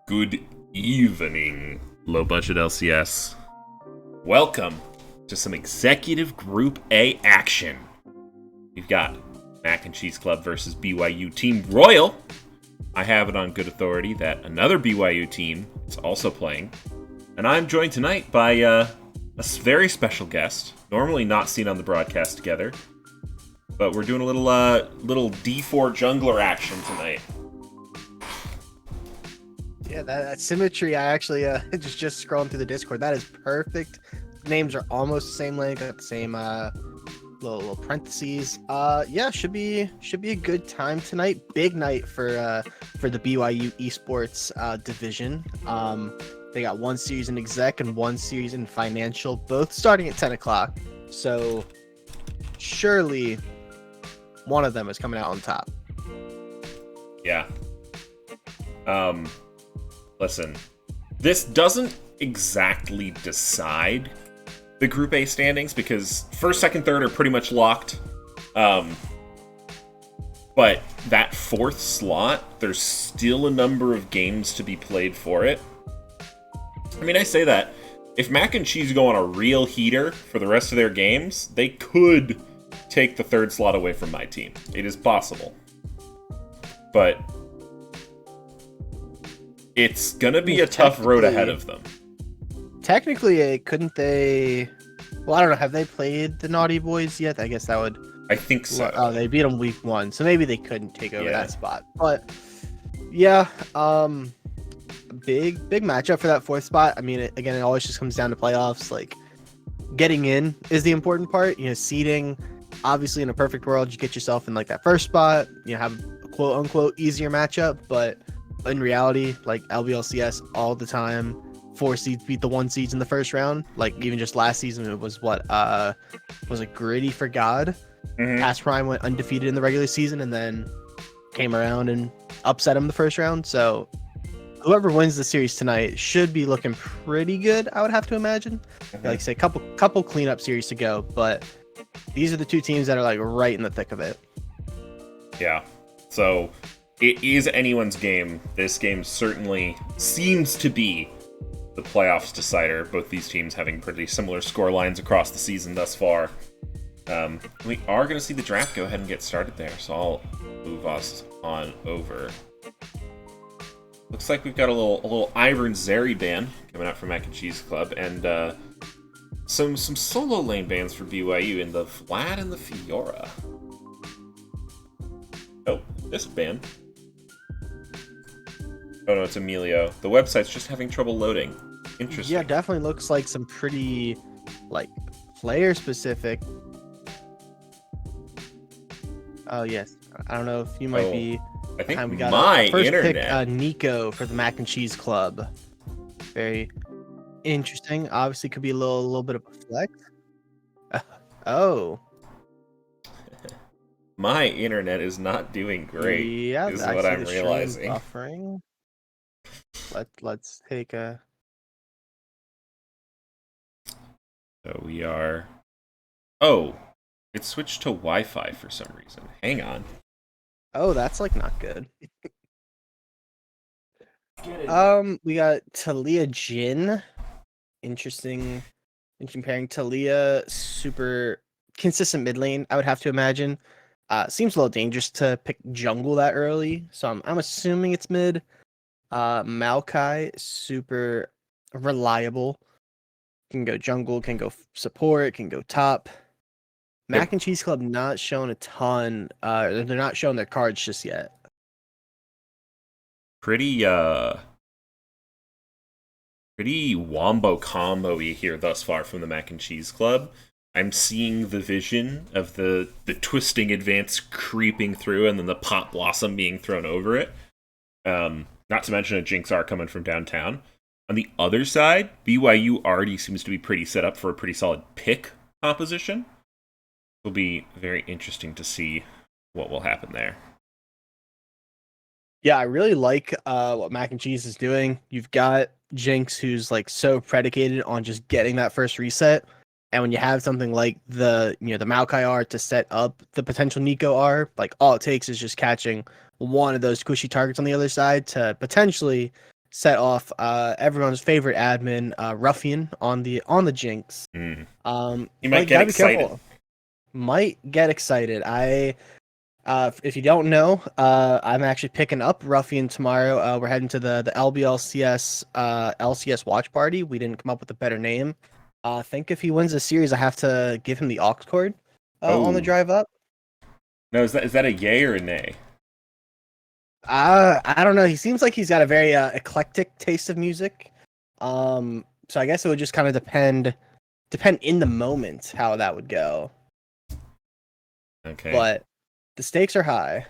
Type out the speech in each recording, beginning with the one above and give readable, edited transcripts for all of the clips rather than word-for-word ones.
Good evening, low budget LCS. Welcome to some executive Group A action. We've got Mac and Cheese Club versus BYU Team Royal. I have it on good authority that another BYU team is also playing. And I'm joined tonight by a very special guest, normally not seen on the broadcast together. But we're doing a little D4 jungler action tonight. Yeah, that symmetry, I actually just scrolling through the Discord. That is perfect. Names are almost the same length, got the same little parentheses. Yeah, should be a good time tonight. Big night for the BYU esports division. They got one series in exec and one series in financial, both starting at 10 o'clock. So surely one of them is coming out on top. Yeah. Listen, this doesn't exactly decide the Group A standings because first, second, third are pretty much locked. But that fourth slot, there's still a number of games to be played for it. I mean, I say that. If Mac and Cheese go on a real heater for the rest of their games, they could take the third slot away from my team. It is possible. But it's gonna be a tough road ahead of them. Technically, couldn't they? Well, I don't know. Have they played the Naughty Boys yet? I guess that would. I think so. Oh, they beat them week 1, so maybe they couldn't take over that spot. But yeah, big matchup for that fourth spot. I mean, it always just comes down to playoffs. Like, getting in is the important part. Seeding. Obviously, in a perfect world, you get yourself in like that first spot. Have a quote unquote easier matchup, but in reality, like LBLCS all the time, 4 seeds beat the 1 seeds in the first round. Like even just last season, it was was it Gritty for God? Mm-hmm. Past Prime went undefeated in the regular season and then came around and upset him the first round. So whoever wins the series tonight should be looking pretty good, I would have to imagine. Mm-hmm. Like I say, couple cleanup series to go, but these are the two teams that are like right in the thick of it. Yeah. So it is anyone's game. This game certainly seems to be the playoffs decider. Both these teams having pretty similar score lines across the season thus far. We are going to see the draft go ahead and get started there, so I'll move us on over. Looks like we've got a little Iron Zeri ban coming out from Mac and Cheese Club, and some solo lane bans for BYU in the Vlad and the Fiora. Oh, this ban. Oh no, it's Emilio. The website's just having trouble loading. Interesting. Yeah, definitely looks like some pretty, like, player-specific. Oh, yes. I don't know if you might be... I think we got my first internet. Pick, Nico for the Mac and Cheese Club. Very interesting. Obviously, could be a little bit of a flex. Oh. My internet is not doing great. Yeah, is what I'm realizing. Buffering. Let's take a. So we are. Oh, it switched to Wi-Fi for some reason. Hang on. Oh, that's like not good. We got Talia Jin. Interesting. In comparing Talia, super consistent mid lane, I would have to imagine. Seems a little dangerous to pick jungle that early, so I'm assuming it's mid. Maokai, super reliable. Can go jungle, can go support, can go top. Mac and Cheese Club not showing a ton. They're not showing their cards just yet. Pretty wombo combo-y here thus far from the Mac and Cheese Club. I'm seeing the vision of the twisting advance creeping through and then the pop blossom being thrown over it. Not to mention a Jinx R coming from downtown. On the other side, BYU already seems to be pretty set up for a pretty solid pick composition. It'll be very interesting to see what will happen there. Yeah, I really like what Mac and Cheese is doing. You've got Jinx, who's like so predicated on just getting that first reset. And when you have something like the Maokai R to set up the potential Nico R, like all it takes is just catching one of those squishy targets on the other side to potentially set off everyone's favorite admin, Ruffian, on the Jinx. Mm. You might But get gotta be excited. careful. Might get excited. If you don't know, I'm actually picking up Ruffian tomorrow. We're heading to the LBLCS LCS watch party. We didn't come up with a better name. I think if he wins the series, I have to give him the aux cord on the Oh, drive up. no, is that a yay or a nay? I don't know. He seems like he's got a very eclectic taste of music. So I guess it would just kind of depend in the moment how that would go. Okay. But the stakes are high.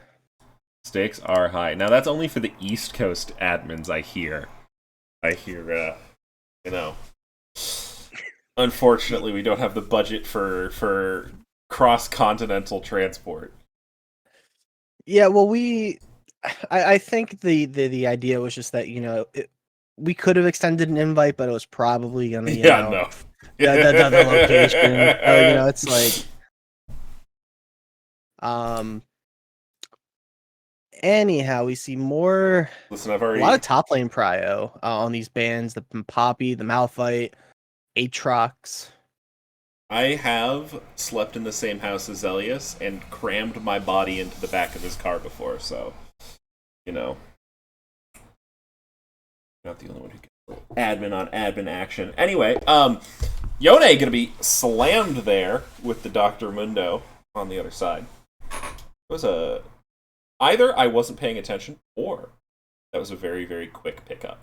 Stakes are high. Now that's only for the East Coast admins, I hear. You know, unfortunately, we don't have the budget for cross-continental transport. Yeah, well, I think the idea was just that we could have extended an invite, but it was probably gonna Yeah, no. the location. So it's like um. Anyhow, we see Listen, I've a lot already of top lane prio on these bands: the Poppy, the Malphite, Aatrox. I have slept in the same house as Elias and crammed my body into the back of his car before, so you know, not the only one who gets admin on admin action. Anyway, Yone gonna be slammed there with the Dr. Mundo on the other side. It was either I wasn't paying attention or that was a very, very quick pickup.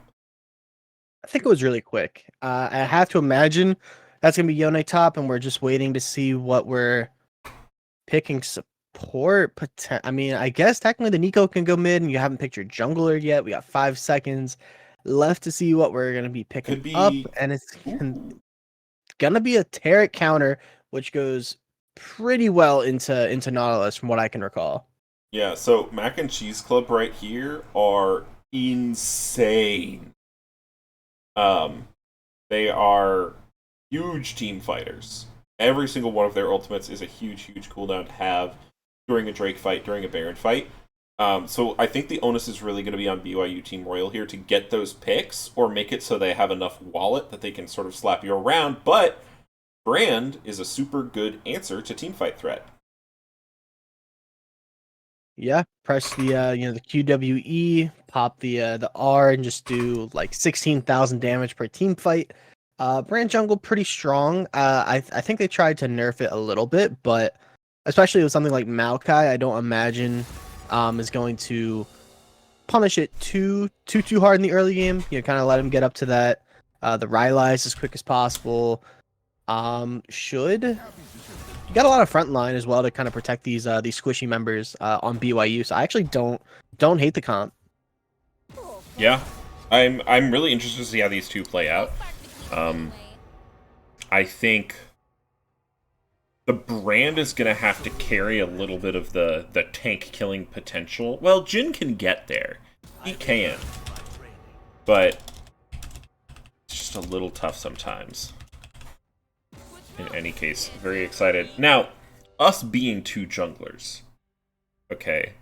I think it was really quick. I have to imagine that's gonna be Yone top, and we're just waiting to see what we're picking support. I mean, I guess technically the Nico can go mid, and you haven't picked your jungler yet. We got 5 seconds left to see what we're gonna be picking Could up, be. and it's Ooh. gonna be a Taric counter, which goes pretty well into Nautilus from what I can recall. Yeah, so Mac and Cheese Club right here are insane. Um, they are huge team fighters. Every single one of their ultimates is a huge, huge cooldown to have during a Drake fight, during a Baron fight. So I think the onus is really going to be on BYU Team Royal here to get those picks or make it so they have enough wallet that they can sort of slap you around. But Brand is a super good answer to teamfight threat. Yeah, press the QWE, pop the R, and just do like 16,000 damage per team fight. Brand Jungle pretty strong. I think they tried to nerf it a little bit, but especially with something like Maokai, I don't imagine is going to punish it too hard in the early game. Kind of let him get up to that the Rylai's as quick as possible. Should You got a lot of front line as well to kind of protect these squishy members on BYU. So I actually don't hate the comp. Yeah, I'm really interested to see how these two play out. I think the Brand is going to have to carry a little bit of the tank killing potential. Well, Jin can get there. He can. But it's just a little tough sometimes. In any case, very excited. Now, us being two junglers. Okay.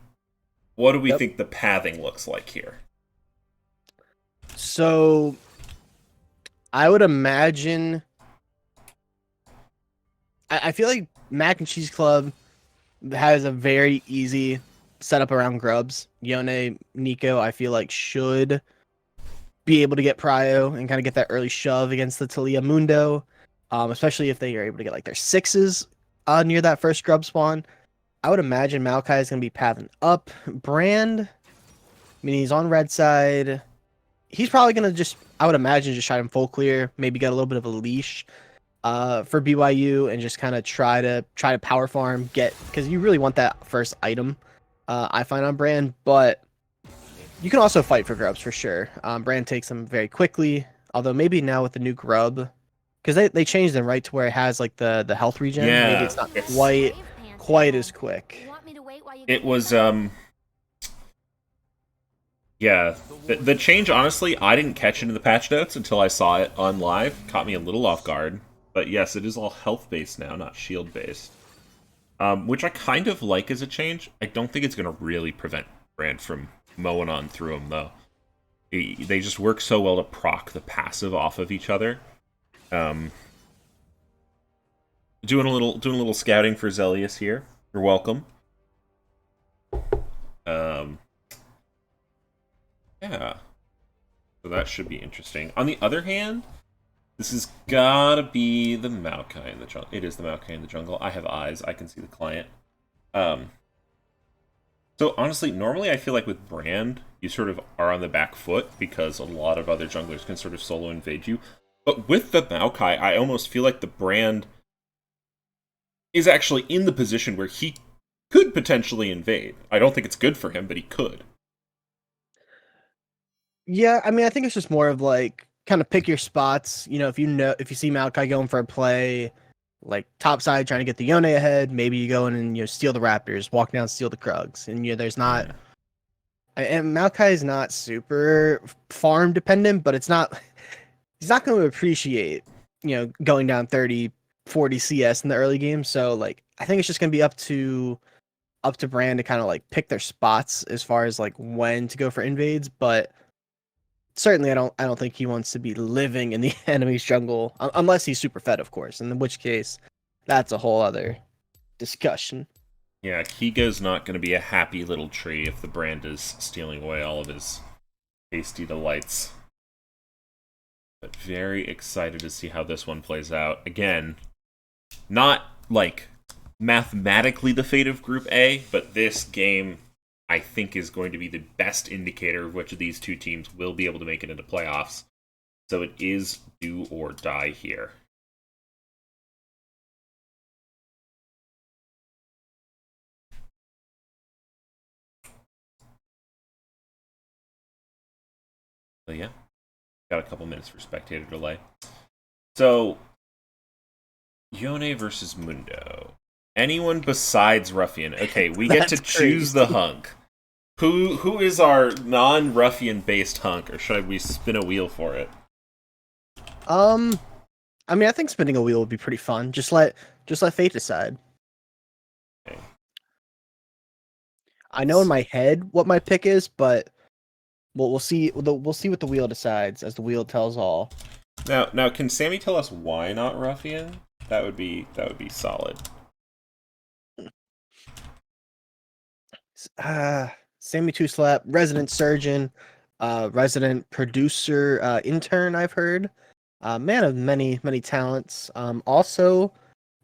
What do we think the pathing looks like here? So I would imagine I feel like Mac and Cheese Club has a very easy setup around Grubs. Yone, Nico, I feel like should be able to get prio and kind of get that early shove against the Talia Mundo. Especially if they are able to get like their sixes near that first grub spawn. I would imagine Maokai is going to be pathing up. Brand, I mean, he's on red side. He's probably going to I would imagine, just try him full clear, maybe get a little bit of a leash for BYU and just kind of try to power farm, because you really want that first item, I find on Brand, but you can also fight for grubs for sure. Brand takes them very quickly, although maybe now with the new grub, because they changed them right to where it has like the health regen. Yeah, maybe it's not quite as quick. It was yeah, the change, honestly, I didn't catch it in the patch notes until I saw it on live. Caught me a little off guard. But yes, it is all health based now, not shield based. Which I kind of like as a change. I don't think it's going to really prevent Brand from mowing on through him though. They just work so well to proc the passive off of each other. Um, doing a little scouting for Zelius here. You're welcome. Yeah. So that should be interesting. On the other hand, this has gotta be the Maokai in the jungle. It is the Maokai in the jungle. I have eyes. I can see the client. Um, so honestly, normally I feel like with Brand, you sort of are on the back foot because a lot of other junglers can sort of solo invade you. But with the Maokai, I almost feel like the Brand is actually in the position where he could potentially invade. I don't think it's good for him, but he could. Yeah, I mean, I think it's just more of like kind of pick your spots. If you see Malachi going for a play, like top side trying to get the Yone ahead, maybe you go in and steal the Raptors, walk down, steal the Krugs, and there's not. Yeah. And Malachi is not super farm dependent, but it's not. He's not going to appreciate going down 30, 40 CS in the early game. So like, I think it's just going to be up to Brand to kind of like pick their spots as far as like when to go for invades, but certainly I don't think he wants to be living in the enemy's jungle unless he's super fed, of course, in which case that's a whole other discussion. Yeah, Kiga's not going to be a happy little tree if the Brand is stealing away all of his tasty delights. But very excited to see how this one plays out. Again, not like mathematically the fate of Group A, but this game I think is going to be the best indicator of which of these two teams will be able to make it into playoffs. So it is do or die here. So yeah, got a couple minutes for spectator delay. So, Yone versus Mundo. Anyone besides Ruffian. Okay, we get to choose the hunk. Who is our non-Ruffian based hunk, or should we spin a wheel for it? I mean, I think spinning a wheel would be pretty fun. Just let fate decide. Okay. I know in my head what my pick is, but we'll see. We'll see what the wheel decides as the wheel tells all. Now, can Sammy tell us why not Ruffian? That would be solid. Sammy Two Slap, resident surgeon, resident producer, intern. I've heard, man of many talents. Also,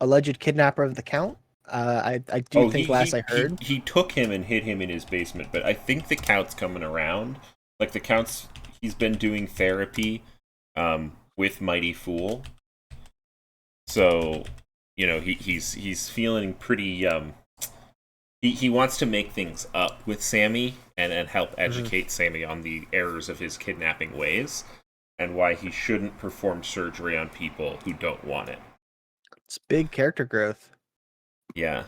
alleged kidnapper of the Count. I do think last I heard he took him and hid him in his basement, but I think the Count's coming around. Like the Count's, he's been doing therapy, with Mighty Fool. So, he's feeling pretty. He wants to make things up with Sammy and help educate Sammy on the errors of his kidnapping ways and why he shouldn't perform surgery on people who don't want it. It's big character growth. Yeah.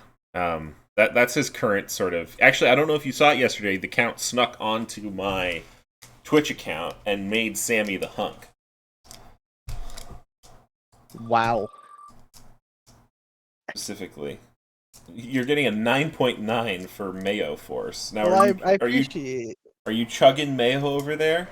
That's his current sort of. Actually, I don't know if you saw it yesterday. The Count snuck onto my Twitch account and made Sammy the hunk. Wow. Specifically. You're getting a 9.9 for Mayo Force. Now, well, I appreciate. Are you chugging Mayo over there?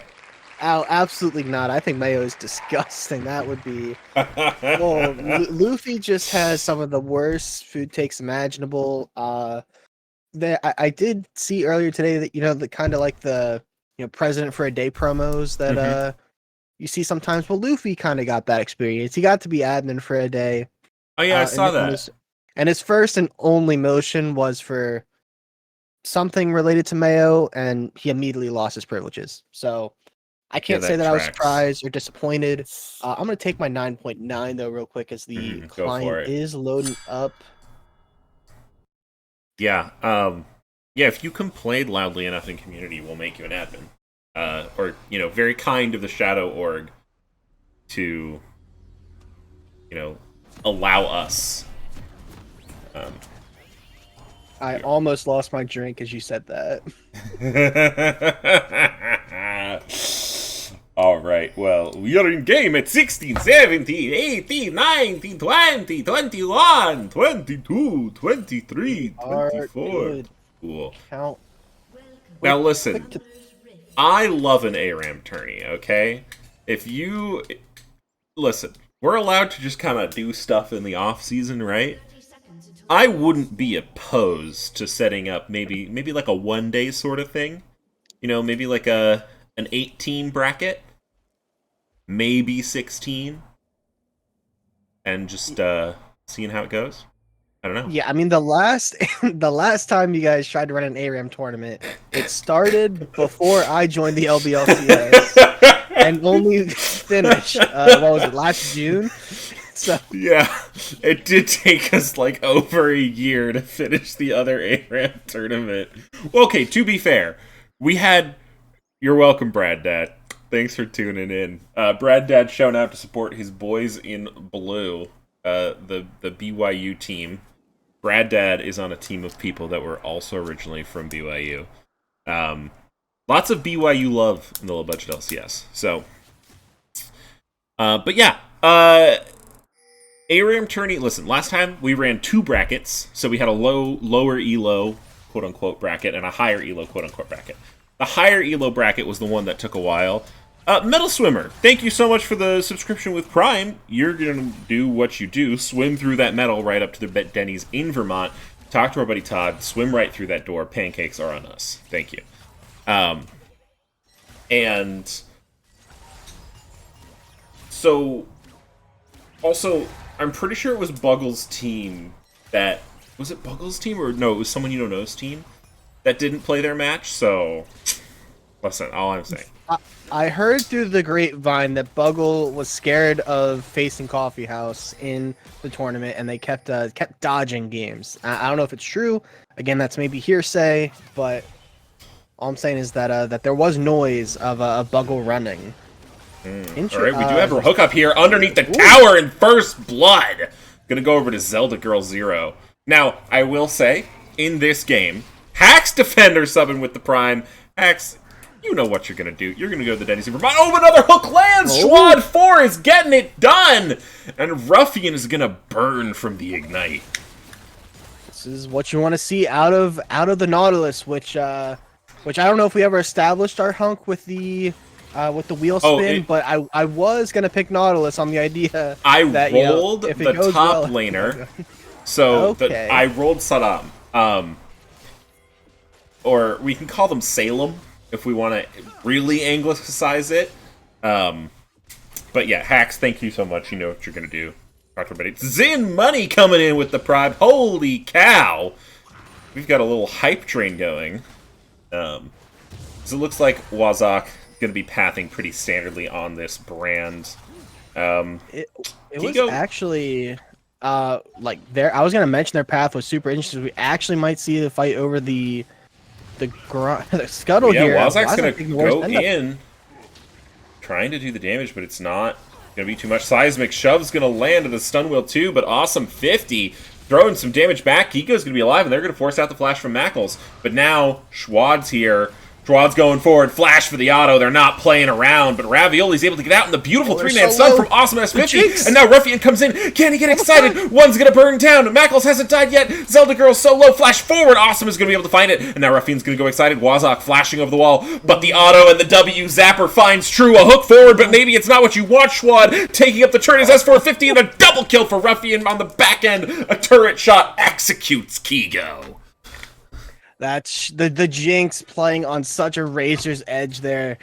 Oh, absolutely not. I think Mayo is disgusting. That would be. Well, Luffy just has some of the worst food takes imaginable. I did see earlier today that the kind of like the President for a Day promos that you see sometimes. Well, Luffy kind of got that experience. He got to be admin for a day. Oh yeah, I saw that. And his first and only motion was for something related to Mayo, and he immediately lost his privileges. So I can't say that I was surprised or disappointed. I'm going to take my 9.9, though, real quick, as the client is loading up. Yeah. Yeah, if you complain loudly enough in community, we'll make you an admin. Or, very kind of the Shadow Org to, allow us. I almost lost my drink as you said that. All right, well, we are in game at 16, 17, 18, 19, 20, 21, 22, 23, 24. Cool. Count. Now listen, I love an ARAM tourney, okay? If you... Listen, we're allowed to just kind of do stuff in the off-season, right? I wouldn't be opposed to setting up maybe like a one-day sort of thing. You know, maybe like an 18 bracket. Maybe 16. And just seeing how it goes. I don't know. Yeah, I mean the last the last time you guys tried to run an ARAM tournament, it started before I joined the LBLCS and only finished what was it, last June? So yeah, it did take us like over a year to finish the other ARAM tournament. Well, okay, to be fair, we had... You're welcome, Brad Dad. Thanks for tuning in. Brad Dad showing out to support his boys in blue, the BYU team. Brad Dad is on a team of people that were also originally from BYU. Lots of BYU love in the low budget LCS. So, but yeah, ARAM tourney. Listen, last time we ran 2 brackets, so we had a lower elo quote unquote bracket and a higher elo quote unquote bracket. The higher elo bracket was the one that took a while. Metal Swimmer, thank you so much for the subscription with Prime. You're going to do what you do, swim through that metal right up to the Denny's in Vermont, talk to our buddy Todd, swim right through that door. Pancakes are on us. Thank you. And so, also, I'm pretty sure it was Buggle's team that... Was it Buggle's team? Or no, it was someone you don't know's team that didn't play their match, so... Listen, all I'm saying. I heard through the grapevine that Buggle was scared of facing Coffee House in the tournament, and they kept dodging games. I don't know if it's true. Again, that's maybe hearsay, but all I'm saying is that that there was noise of a Buggle running. All right, we do have a hookup here underneath the tower in First Blood. Gonna go over to Zelda Girl Zero. Now, I will say, in this game, Hax Defender subbing with the Prime. Hax, you know what you're going to do. You're going to go to the Denny's in Vermont. Oh, another hook lands! Schwad 4 is getting it done! And Ruffian is going to burn from the Ignite. This is what you want to see out of the Nautilus, which I don't know if we ever established our hunk with the wheel spin, but I was going to pick Nautilus on the idea that, rolled if the goes top well, laner. So okay. I rolled Saddam. Or we can call them Salem if we want to really anglicize it. But yeah, Hax, thank you so much. You know what you're going to do. Talk to everybody. Zin Money coming in with the Prime. Holy cow! We've got a little hype train going. So it looks like Wazak going to be pathing pretty standardly on this brand. It was actually... like I was gonna mention their path was super interesting. We actually might see the fight over the scuttle here. Yeah, Wazak's gonna go in, trying to do the damage, but it's not gonna be too much. Seismic Shove's gonna land at the stun wheel too, but awesome 50. Throwing some damage back. Kiko's gonna be alive, and they're gonna force out the flash from Mackles. But now Schwad's here. Schwad's going forward. Flash for the auto. They're not playing around, but Ravioli's able to get out in the beautiful 3-man stun from Awesome S50. And now Ruffian comes in. Can he get excited? One's going to burn down. Mackles hasn't died yet. Zelda Girl so low. Flash forward. Awesome is going to be able to find it. And now Ruffian's going to go excited. Wazak flashing over the wall. But the auto and the W Zapper finds True. A hook forward, but maybe it's not what you want. Schwad taking up the turn is S450 and a double kill for Ruffian on the back end. A turret shot executes Kigo. That's the Jinx playing on such a razor's edge there.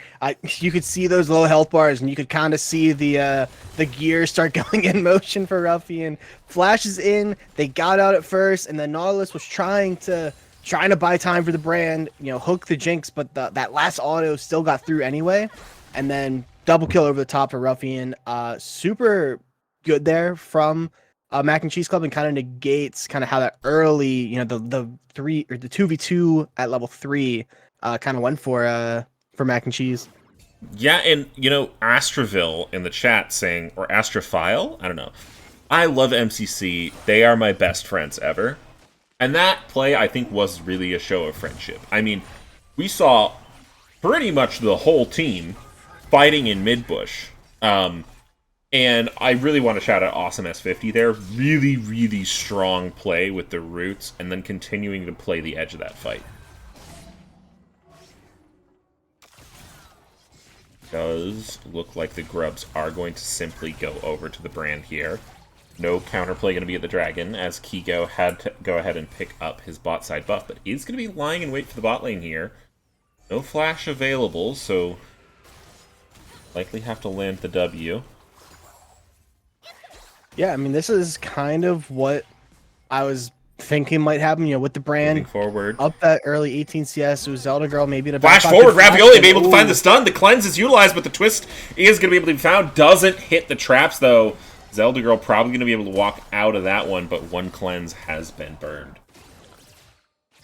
You could see those low health bars, and you could kind of see the gears start going in motion for Ruffian. Flashes in, they got out at first, and then Nautilus was trying to buy time for the brand, hook the Jinx, but that last auto still got through anyway. And then double kill over the top for Ruffian. Super good there from Mac and Cheese Club, and kind of negates kind of how that early, the 3 or the 2v2 at level 3 kind of went for Mac and Cheese. Yeah, and Astraville in the chat saying, or Astrophile, I don't know. I love MCC. They are my best friends ever. And that play, I think, was really a show of friendship. I mean, we saw pretty much the whole team fighting in mid-bush. And I really want to shout out Awesome S50 there. Really, really strong play with the roots, and then continuing to play the edge of that fight. does look like the Grubs are going to simply go over to the Brand here. No counterplay going to be at the Dragon, as Kigo had to go ahead and pick up his bot side buff, but is going to be lying in wait for the bot lane here. No flash available, so likely have to land the W. Yeah, I mean, this is kind of what I was thinking might happen, with the Brand. Moving forward. Up that early 18 CS, it was Zelda Girl, maybe in a Flash forward, Ravioli be able to find the stun. The cleanse is utilized, but the twist is going to be able to be found. Doesn't hit the traps, though. Zelda Girl probably going to be able to walk out of that one, but one cleanse has been burned.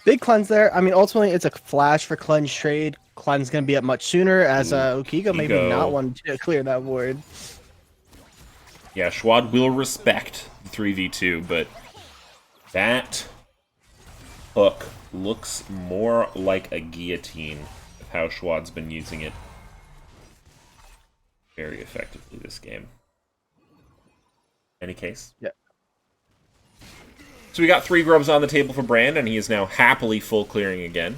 Big cleanse there. I mean, ultimately, it's a flash for cleanse trade. Cleanse going to be up much sooner, as Ukigo maybe not want to clear that ward. Yeah, Schwad will respect the 3v2, but that hook looks more like a guillotine of how Schwad's been using it very effectively this game. Any case? Yeah. So we got 3 Grubs on the table for Brand, and he is now happily full clearing again.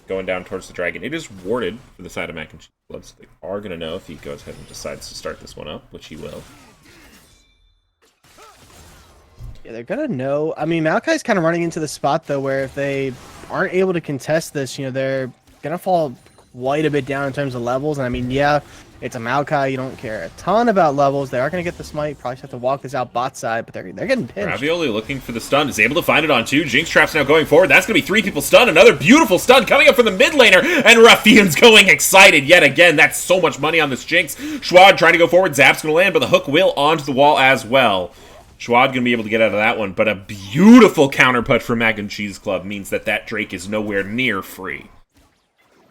Going down towards the Dragon. It is warded for the side of Mac and Cheese Club, so they are going to know if he goes ahead and decides to start this one up, which he will. Yeah, they're going to know. I mean, Maokai's kind of running into the spot, though, where if they aren't able to contest this, they're going to fall quite a bit down in terms of levels. And I mean, yeah, it's a Maokai. You don't care a ton about levels. They are going to get the smite. Probably have to walk this out bot side, but they're getting pinched. Ravioli looking for the stun. Is able to find it on 2. Jinx Trap's now going forward. That's going to be 3 people stunned. Another beautiful stun coming up from the mid laner. And Ruffian's going excited yet again. That's so much money on this Jinx. Schwad trying to go forward. Zap's going to land, but the hook will onto the wall as well. Schwad going to be able to get out of that one, but a beautiful counter put from Mac and Cheese Club means that Drake is nowhere near free.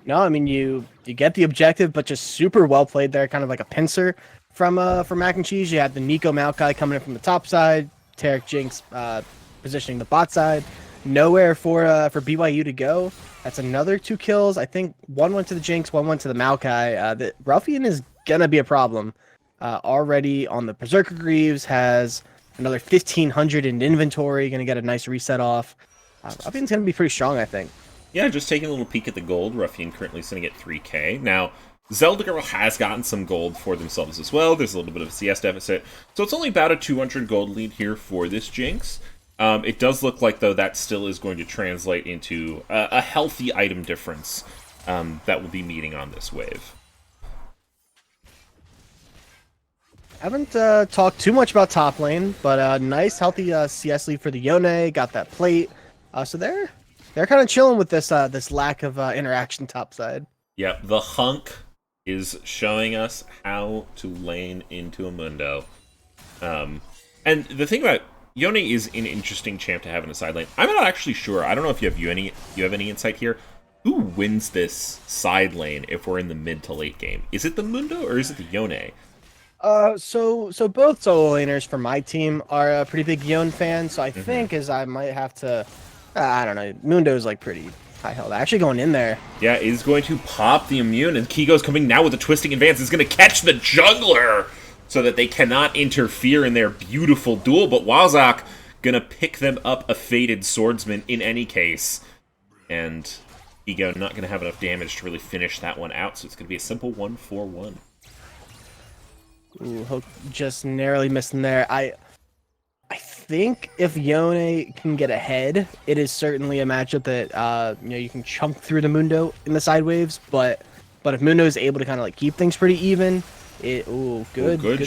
No, I mean, you get the objective, but just super well played there, kind of like a pincer from Mac and Cheese. You had the Nico Maokai coming in from the top side, Tarek Jinx positioning the bot side. Nowhere for BYU to go. That's another 2 kills. I think 1 went to the Jinx, 1 went to the Maokai. The Ruffian is gonna be a problem. Already on the Berserker Greaves, has another 1,500 in inventory, gonna get a nice reset off. Ruffian's gonna be pretty strong, I think. Yeah, just taking a little peek at the gold. Ruffian currently sitting at 3k. Now, Zelda Girl has gotten some gold for themselves as well. There's a little bit of a CS deficit. So it's only about a 200 gold lead here for this Jinx. It does look like, though, that still is going to translate into a healthy item difference that will be meeting on this wave. Haven't talked too much about top lane, but nice, healthy CS lead for the Yone. Got that plate. So they're kind of chilling with this this lack of interaction top side. Yep, the hunk is showing us how to lane into a Mundo. And the thing about Yone is an interesting champ to have in a side lane. I'm not actually sure. I don't know if you have any insight here. Who wins this side lane if we're in the mid to late game? Is it the Mundo or is it the Yone? So both solo laners for my team are a pretty big Yone fan. So I think I might have to. I don't know. Mundo's like pretty high held. Actually going in there. Yeah, is going to pop the immune, and Kigo's coming now with a twisting advance. Is going to catch the jungler so that they cannot interfere in their beautiful duel. But Wazak going to pick them up a faded swordsman in any case. And Kigo not going to have enough damage to really finish that one out. So it's going to be a simple 1-4-1. Ooh, Hook just narrowly missing there. I think if Yone can get ahead, it is certainly a matchup that you can chunk through the Mundo in the side waves. But if Mundo is able to kind of like keep things pretty even, good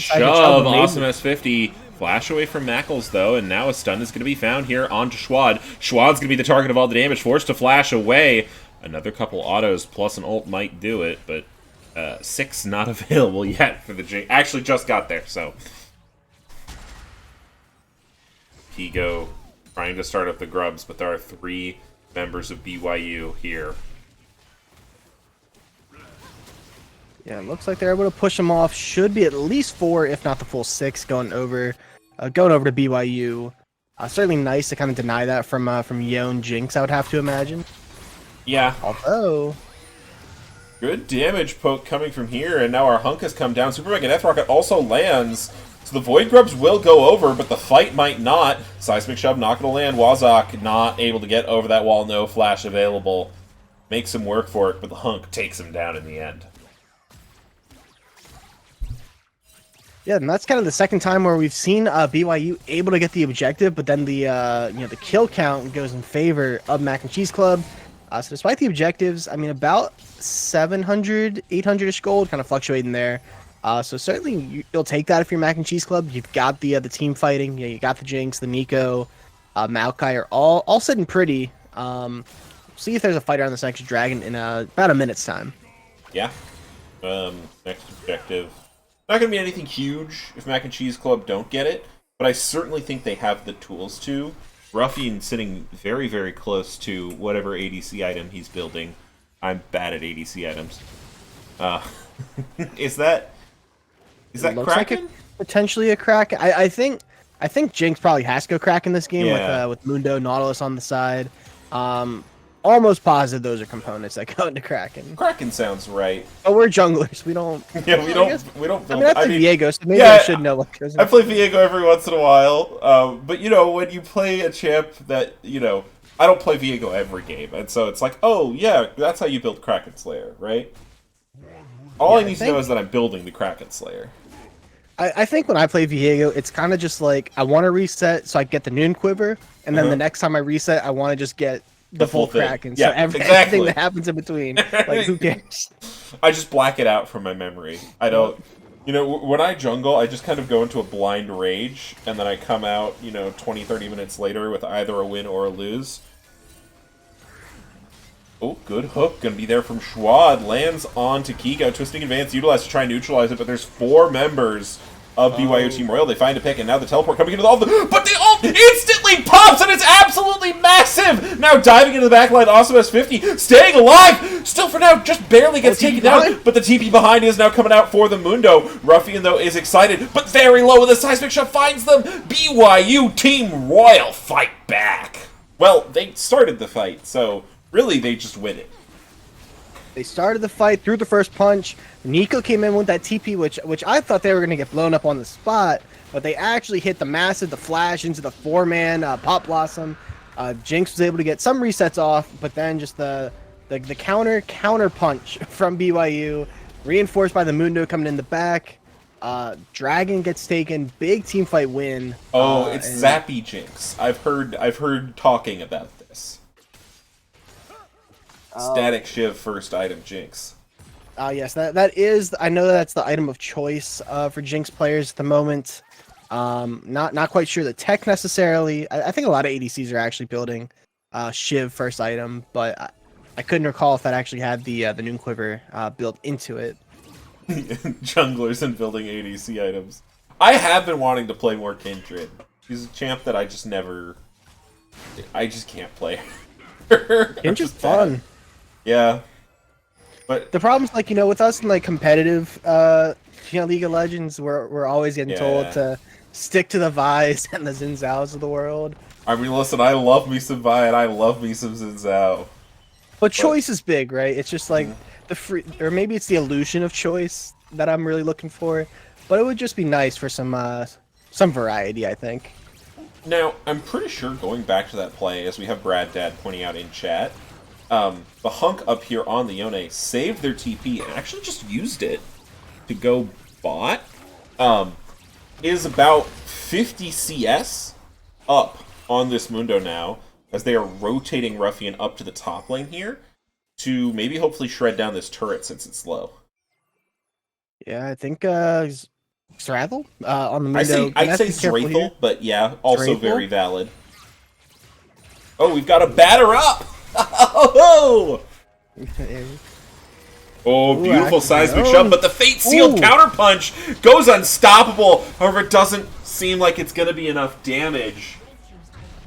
shove. Awesome S50. Flash away from Mackles though, and now a stun is going to be found here onto Schwad. Schwad's going to be the target of all the damage, forced to flash away. Another couple autos plus an ult might do it, but 6 not available yet for the Jinx. Actually, just got there, so. Kigo trying to start up the Grubs, but there are 3 members of BYU here. Yeah, it looks like they're able to push them off. Should be at least 4, if not the full 6, going over to BYU. Certainly nice to kind of deny that from Yone Jinx, I would have to imagine. Yeah. Although, good damage poke coming from here, and now our hunk has come down. Super Mega Death Rocket also lands. So the Void Grubs will go over, but the fight might not. Seismic Shove not going to land. Wazak not able to get over that wall. No flash available. Makes him work for it, but the hunk takes him down in the end. Yeah, and that's kind of the second time where we've seen BYU able to get the objective, but then the kill count goes in favor of Mac and Cheese Club. So despite the objectives, I mean about 700, 800-ish gold, kind of fluctuating there. So certainly you'll take that if you're Mac and Cheese Club. You've got the team fighting. You got the Jinx, the Nico, Maokai are all sitting pretty. See if there's a fighter on this next dragon in about a minute's time. Yeah. Next objective. Not going to be anything huge if Mac and Cheese Club don't get it, but I certainly think they have the tools to. Ruffian sitting very, very close to whatever ADC item he's building. I'm bad at ADC items. Is that Looks Kraken? like potentially a crack. I think Jinx probably has to go crack in this game with Mundo Nautilus on the side. Almost positive those are components that go into Kraken. Kraken sounds right. But we're junglers. We don't. Yeah, we don't build. I mean, I play Viego, so maybe I should know what goes. I play Viego every once in a while, but when you play a champ that I don't play Viego every game, and so it's like, oh yeah, that's how you build Kraken Slayer, right? All I need to know is that I'm building the Kraken Slayer. I think when I play Viego, it's kind of just like I want to reset so I get the Noon Quiver, and then the next time I reset, I want to just get the full Kraken. Yeah, so everything that happens in between, like who cares? I just black it out from my memory. I don't. When I jungle, I just kind of go into a blind rage, and then I come out, 20, 30 minutes later with either a win or a lose. Oh, good hook. Gonna be there from Schwad. Lands on to Kiko. Twisting Advance utilized to try and neutralize it, but there's 4 members of BYU Team Royal. They find a pick, and now the teleport coming into all of them. But the ult instantly pops, and it's absolutely massive! Now diving into the backline, Awesome S50, staying alive! Still for now, just barely gets taken down, but the TP behind is now coming out for the Mundo. Ruffian, though, is excited, but very low, and the seismic shot finds them. BYU Team Royal fight back. Well, they started the fight, so really they just win it. They started the fight, threw the first punch. Nico came in with that TP, which I thought they were going to get blown up on the spot, but they actually hit the flash into the 4-man Pop Blossom. Jinx was able to get some resets off, but then just the counter punch from BYU, reinforced by the Mundo coming in the back. Dragon gets taken, big team fight win. Oh, it's Zappy Jinx. I've heard talking about this. Static Shiv first item Jinx. Yes, that is. I know that's the item of choice for Jinx players at the moment. Not quite sure the tech necessarily. I think a lot of ADCs are actually building Shiv first item, but I couldn't recall if that actually had the Noon Quiver built into it. Junglers and building ADC items. I have been wanting to play more Kindred. He's a champ that I just can't play. Kindred's fun. Yeah. But the problem's with us in competitive League of Legends, we're always getting told to stick to the Vi's and the Xin Zhaos of the world. I mean, listen, I love me some Vi and I love me some Xin Zhao. But choice is big, right? It's just like the free, or maybe it's the illusion of choice that I'm really looking for. But it would just be nice for some variety, I think. Now, I'm pretty sure, going back to that play, as we have Brad Dad pointing out in chat, the hunk up here on the Yone saved their TP and actually just used it to go bot. Is about 50 CS up on this Mundo now, as they are rotating Ruffian up to the top lane here to maybe hopefully shred down this turret since it's low. Yeah, I think Strathel on the Mundo. I'd say Strathel, but yeah, also very valid. Oh, we've got a batter up! Oh, beautiful seismic shove, but the fate-sealed counterpunch goes unstoppable. However, it doesn't seem like it's going to be enough damage.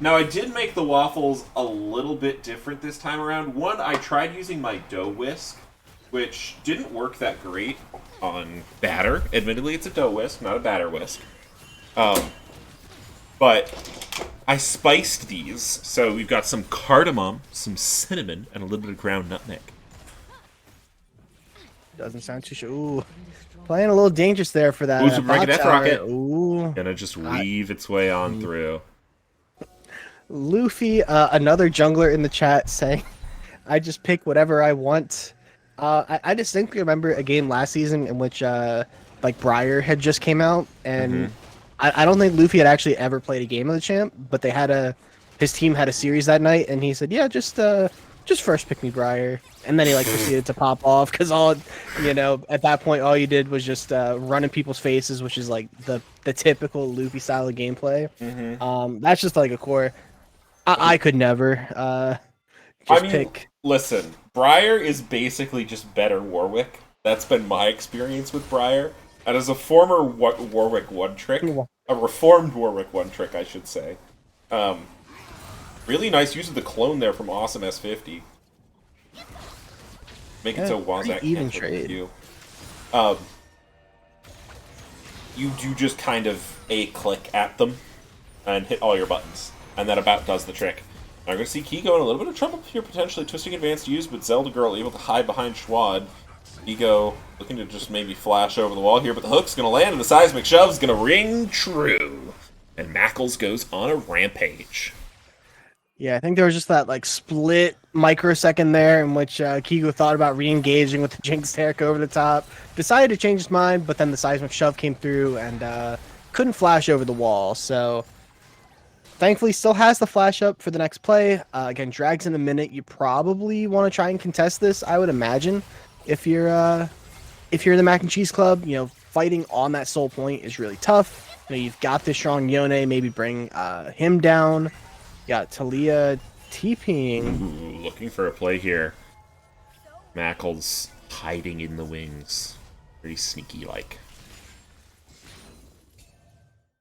Now, I did make the waffles a little bit different this time around. One, I tried using my dough whisk, which didn't work that great on batter. Admittedly, it's a dough whisk, not a batter whisk. But I spiced these, so we've got some cardamom, some cinnamon, and a little bit of ground nutmeg. Doesn't sound too sure. Ooh, playing a little dangerous there for that. Ooh, some Death Rocket. Ooh, gonna just weave its way on through. Luffy, another jungler in the chat saying, "I just pick whatever I want." I distinctly remember a game last season in which like Briar had just came out, Mm-hmm. and I don't think Luffy had actually ever played a game of the champ, but his team had a series that night, and he said, "Yeah, just first pick me Briar," and then he like proceeded to pop off because at that point all you did was just run in people's faces, which is like the typical Luffy style of gameplay. Mm-hmm. That's just like a core. I could never I just mean, pick. listen, Briar is basically just better Warwick. That's been my experience with Briar. And as a former Warwick one trick, a reformed Warwick one trick, I should say, um, really nice use of the clone there from Awesome S50. Make it so Wazak Even can't hit trade. you. You do just kind of click at them and hit all your buttons, and that about does the trick. Now we're going to see Kigo in a little bit of trouble here, potentially twisting advanced use, but Zelda Girl able to hide behind Schwad. Kigo looking to just maybe flash over the wall here, but the hook's going to land, and the seismic shove's going to ring true. And Mackles goes on a rampage. Yeah, I think there was just that like split microsecond there in which Kigo thought about re-engaging with the Jinx Taric over the top, decided to change his mind, but then the seismic shove came through and couldn't flash over the wall. So thankfully, still has the flash up for the next play. Again, drags in a minute. You probably want to try and contest this, I would imagine, if you're the Mac and Cheese Club. Fighting on that soul point is really tough. You've got this strong Yone, maybe bring him down. Got Talia TPing. Ooh, looking for a play here. Mackles hiding in the wings. Pretty sneaky like.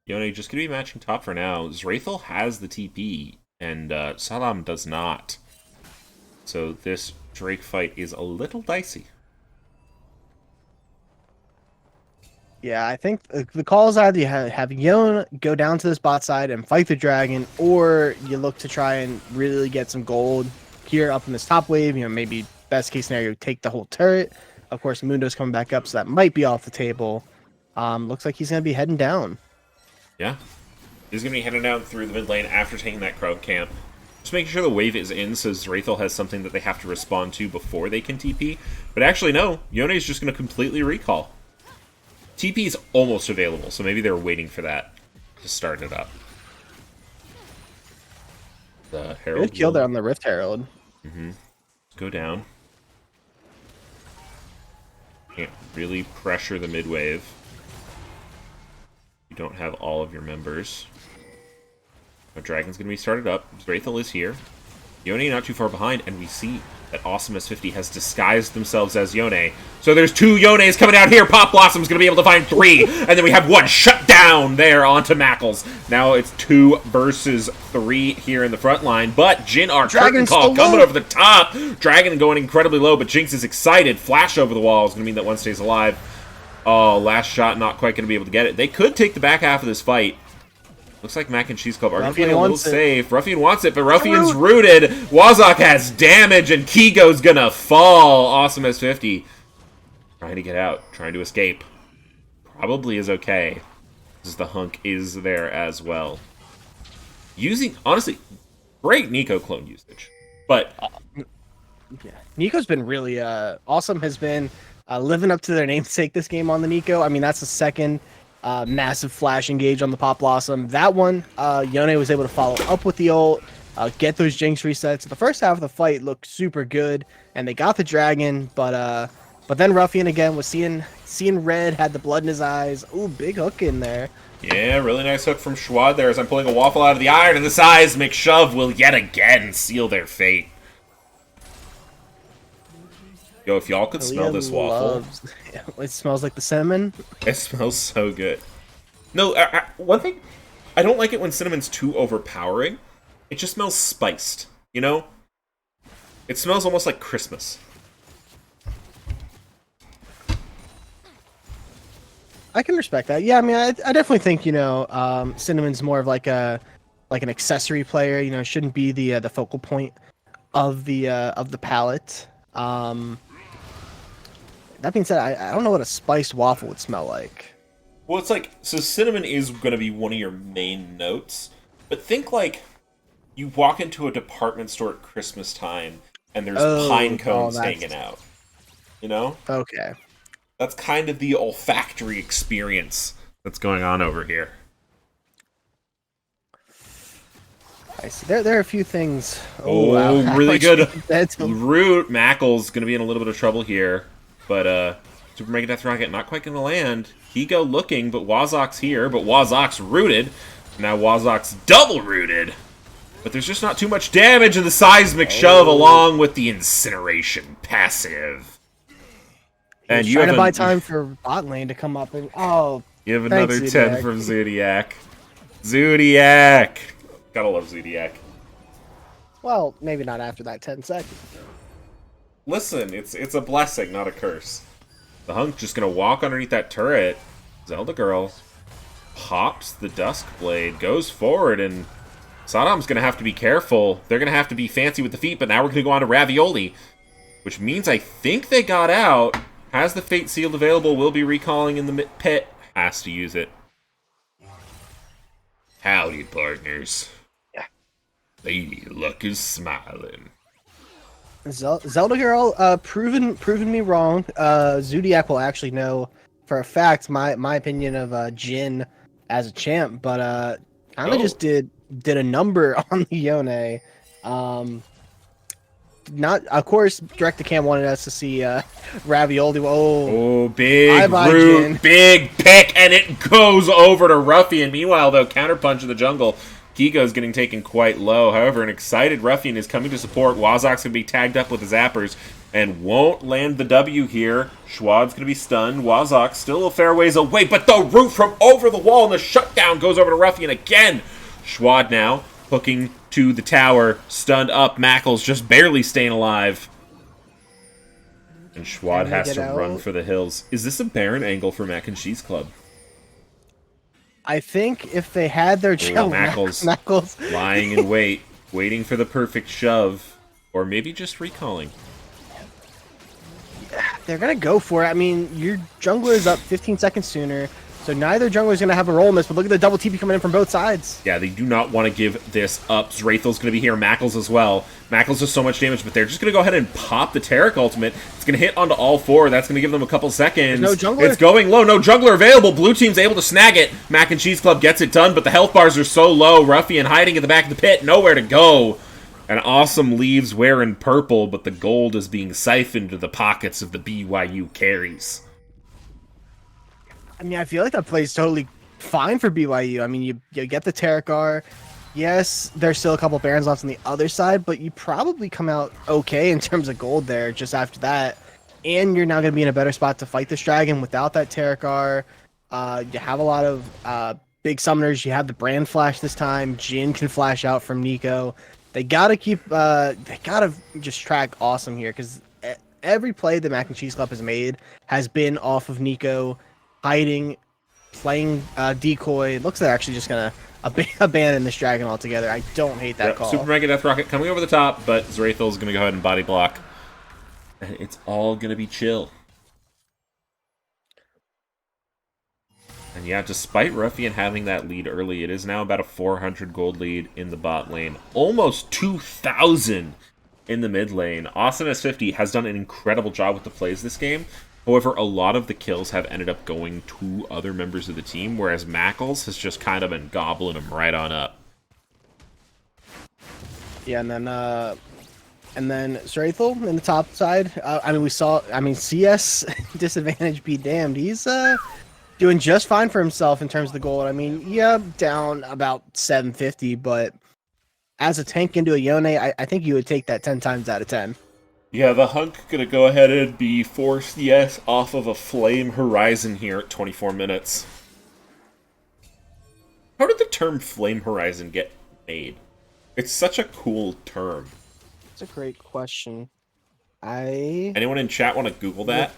Yone just going to be matching top for now. Zrathel has the TP, and Salam does not. So this Drake fight is a little dicey. Yeah, I think the call is either you have Yon go down to this bot side and fight the dragon, or you look to try and really get some gold here up in this top wave. Maybe best case scenario, take the whole turret. Of course, Mundo's coming back up, so that might be off the table. Looks like he's going to be heading down. Yeah. He's going to be heading down through the mid lane after taking that crowd camp. Just making sure the wave is in so Zrathel has something that they have to respond to before they can TP. But actually, no. Yone is just going to completely recall. TP is almost available, so maybe they're waiting for that to start it up. The Herald. Good kill there on the Rift Herald. Mm-hmm. Go down. Can't really pressure the mid wave. You don't have all of your members. Now Dragon's going to be started up. Zrathel is here. Yone not too far behind, and we see that Awesome S50 has disguised themselves as Yone. So there's two Yones coming out here. Pop Blossom's going to be able to find three, and then we have one shut down there onto Mackles. Now it's 2 versus 3 here in the front line, but Jin, our curtain call, coming over the top. Dragon going incredibly low, but Jinx is excited. Flash over the wall is going to mean that one stays alive. Oh, last shot, not quite going to be able to get it. They could take the back half of this fight. Looks like Mac and Cheese Club are feeling a little safe. Ruffian wants it, but Ruffian's rooted. Wazak has damage, and Kigo's gonna fall. Awesome S50. Trying to get out. Trying to escape. Probably is okay. Because the hunk is there as well. Honestly, great Nico clone usage. But... yeah, Nico's been really... Awesome has been living up to their namesake this game on the Nico. I mean, that's the second... massive flash engage on the Pop Blossom. That one, Yone was able to follow up with the ult, get those Jinx resets. The first half of the fight looked super good, and they got the dragon, but then Ruffian again was seeing red, had the blood in his eyes. Ooh, big hook in there. Yeah, really nice hook from Schwad there as I'm pulling a waffle out of the iron, and the seismic shove will yet again seal their fate. Yo, if y'all could smell this waffle. It smells like the cinnamon. It smells so good. No, one thing, I don't like it when cinnamon's too overpowering. It just smells spiced, you know? It smells almost like Christmas. I can respect that. Yeah, I mean, I definitely think, cinnamon's more of like an accessory player. Shouldn't be the focal point of the palette. That being said, I don't know what a spiced waffle would smell like. Well, it's like, so cinnamon is going to be one of your main notes, but think like you walk into a department store at Christmas time and there's pine cones hanging out. You know? Okay. That's kind of the olfactory experience that's going on over here. I see. There are a few things. Oh, wow. Oh, really good That's root. Mackle's going to be in a little bit of trouble here. But Super Mega Death Rocket not quite going to land. Higo looking, but Wazok's here. But Wazok's rooted. Now Wazok's double rooted. But there's just not too much damage in the seismic shove along with the incineration passive. and you trying to buy time for bot lane to come up and you have another 10 from Zodiac. Zodiac! Gotta love Zodiac. Well, maybe not after that 10 seconds. Listen, it's a blessing, not a curse. The Hunk just gonna walk underneath that turret. Zelda Girl pops the Dusk Blade, goes forward, and Saddam's gonna have to be careful. They're gonna have to be fancy with the feet, but now we're gonna go on to Ravioli, which means I think they got out. Has the Fate Sealed available, will be recalling in the pit. Has to use it. Howdy, partners. Yeah. Lady Luck is smiling. Zelda Girl, proven me wrong. Zodiac will actually know for a fact my opinion of Jin as a champ, but kind of just did a number on the Yone. Not, of course, Direct to Cam wanted us to see Ravioli. Oh, big root, big pick, and it goes over to Ruffian. Meanwhile, though, counterpunch in the jungle. Gigo's getting taken quite low. However, an excited Ruffian is coming to support. Wazok's going to be tagged up with his zappers and won't land the W here. Schwad's going to be stunned. Wazok still a fair ways away, but the root from over the wall and the shutdown goes over to Ruffian again. Schwad now hooking to the tower, stunned up. Mackle's just barely staying alive. And Schwad has to run for the hills. Is this a Baron angle for Mac and Cheese Club? I think if they had their Mackle's lying in wait, waiting for the perfect shove, or maybe just recalling. They're gonna go for it. I mean, your jungler is up 15 seconds sooner, so neither jungler is gonna have a role in this. But look at the double TP coming in from both sides. Yeah, they do not want to give this up. Zrathel's gonna be here. Mackle's as well. Mackle's does so much damage, but they're just gonna go ahead and pop the Taric ultimate. It's gonna hit onto all four. That's gonna give them a couple seconds. There's no jungler. It's going low. No jungler available. Blue team's able to snag it. Mac and Cheese Club gets it done, but the health bars are so low. Ruffian hiding at the back of the pit. Nowhere to go. And Awesome leaves wearing purple, but the gold is being siphoned to the pockets of the BYU carries. I mean, I feel like that plays totally fine for BYU. I mean, you get the Taric. Yes, there's still a couple Barons left on the other side, but you probably come out okay in terms of gold there just after that. And you're now going to be in a better spot to fight this dragon without that Taric. You have a lot of big summoners. You have the Brand Flash this time. Jin can flash out from Nico. They gotta just track Awesome here, because every play that Mac and Cheese Club has made has been off of Nico hiding, playing decoy. It looks like they're actually just gonna abandon this dragon altogether. I don't hate that call. Super Mega Death Rocket coming over the top, but Zrathel's gonna go ahead and body block, and it's all gonna be chill. And yeah, despite Ruffian having that lead early, it is now about a 400 gold lead in the bot lane. Almost 2,000 in the mid lane. Austin S50 has done an incredible job with the plays this game. However, a lot of the kills have ended up going to other members of the team, whereas Mackles has just kind of been gobbling them right on up. Yeah, and then Zrathel in the top side. CS disadvantage be damned. He's doing just fine for himself in terms of the gold. I mean, yeah, down about 750, but as a tank into a Yone, I think you would take that 10 times out of 10. Yeah, the Hunk gonna go ahead and be 4 CS off of a Flame Horizon here at 24 minutes. How did the term Flame Horizon get made? It's such a cool term. It's a great question. Anyone in chat want to Google that?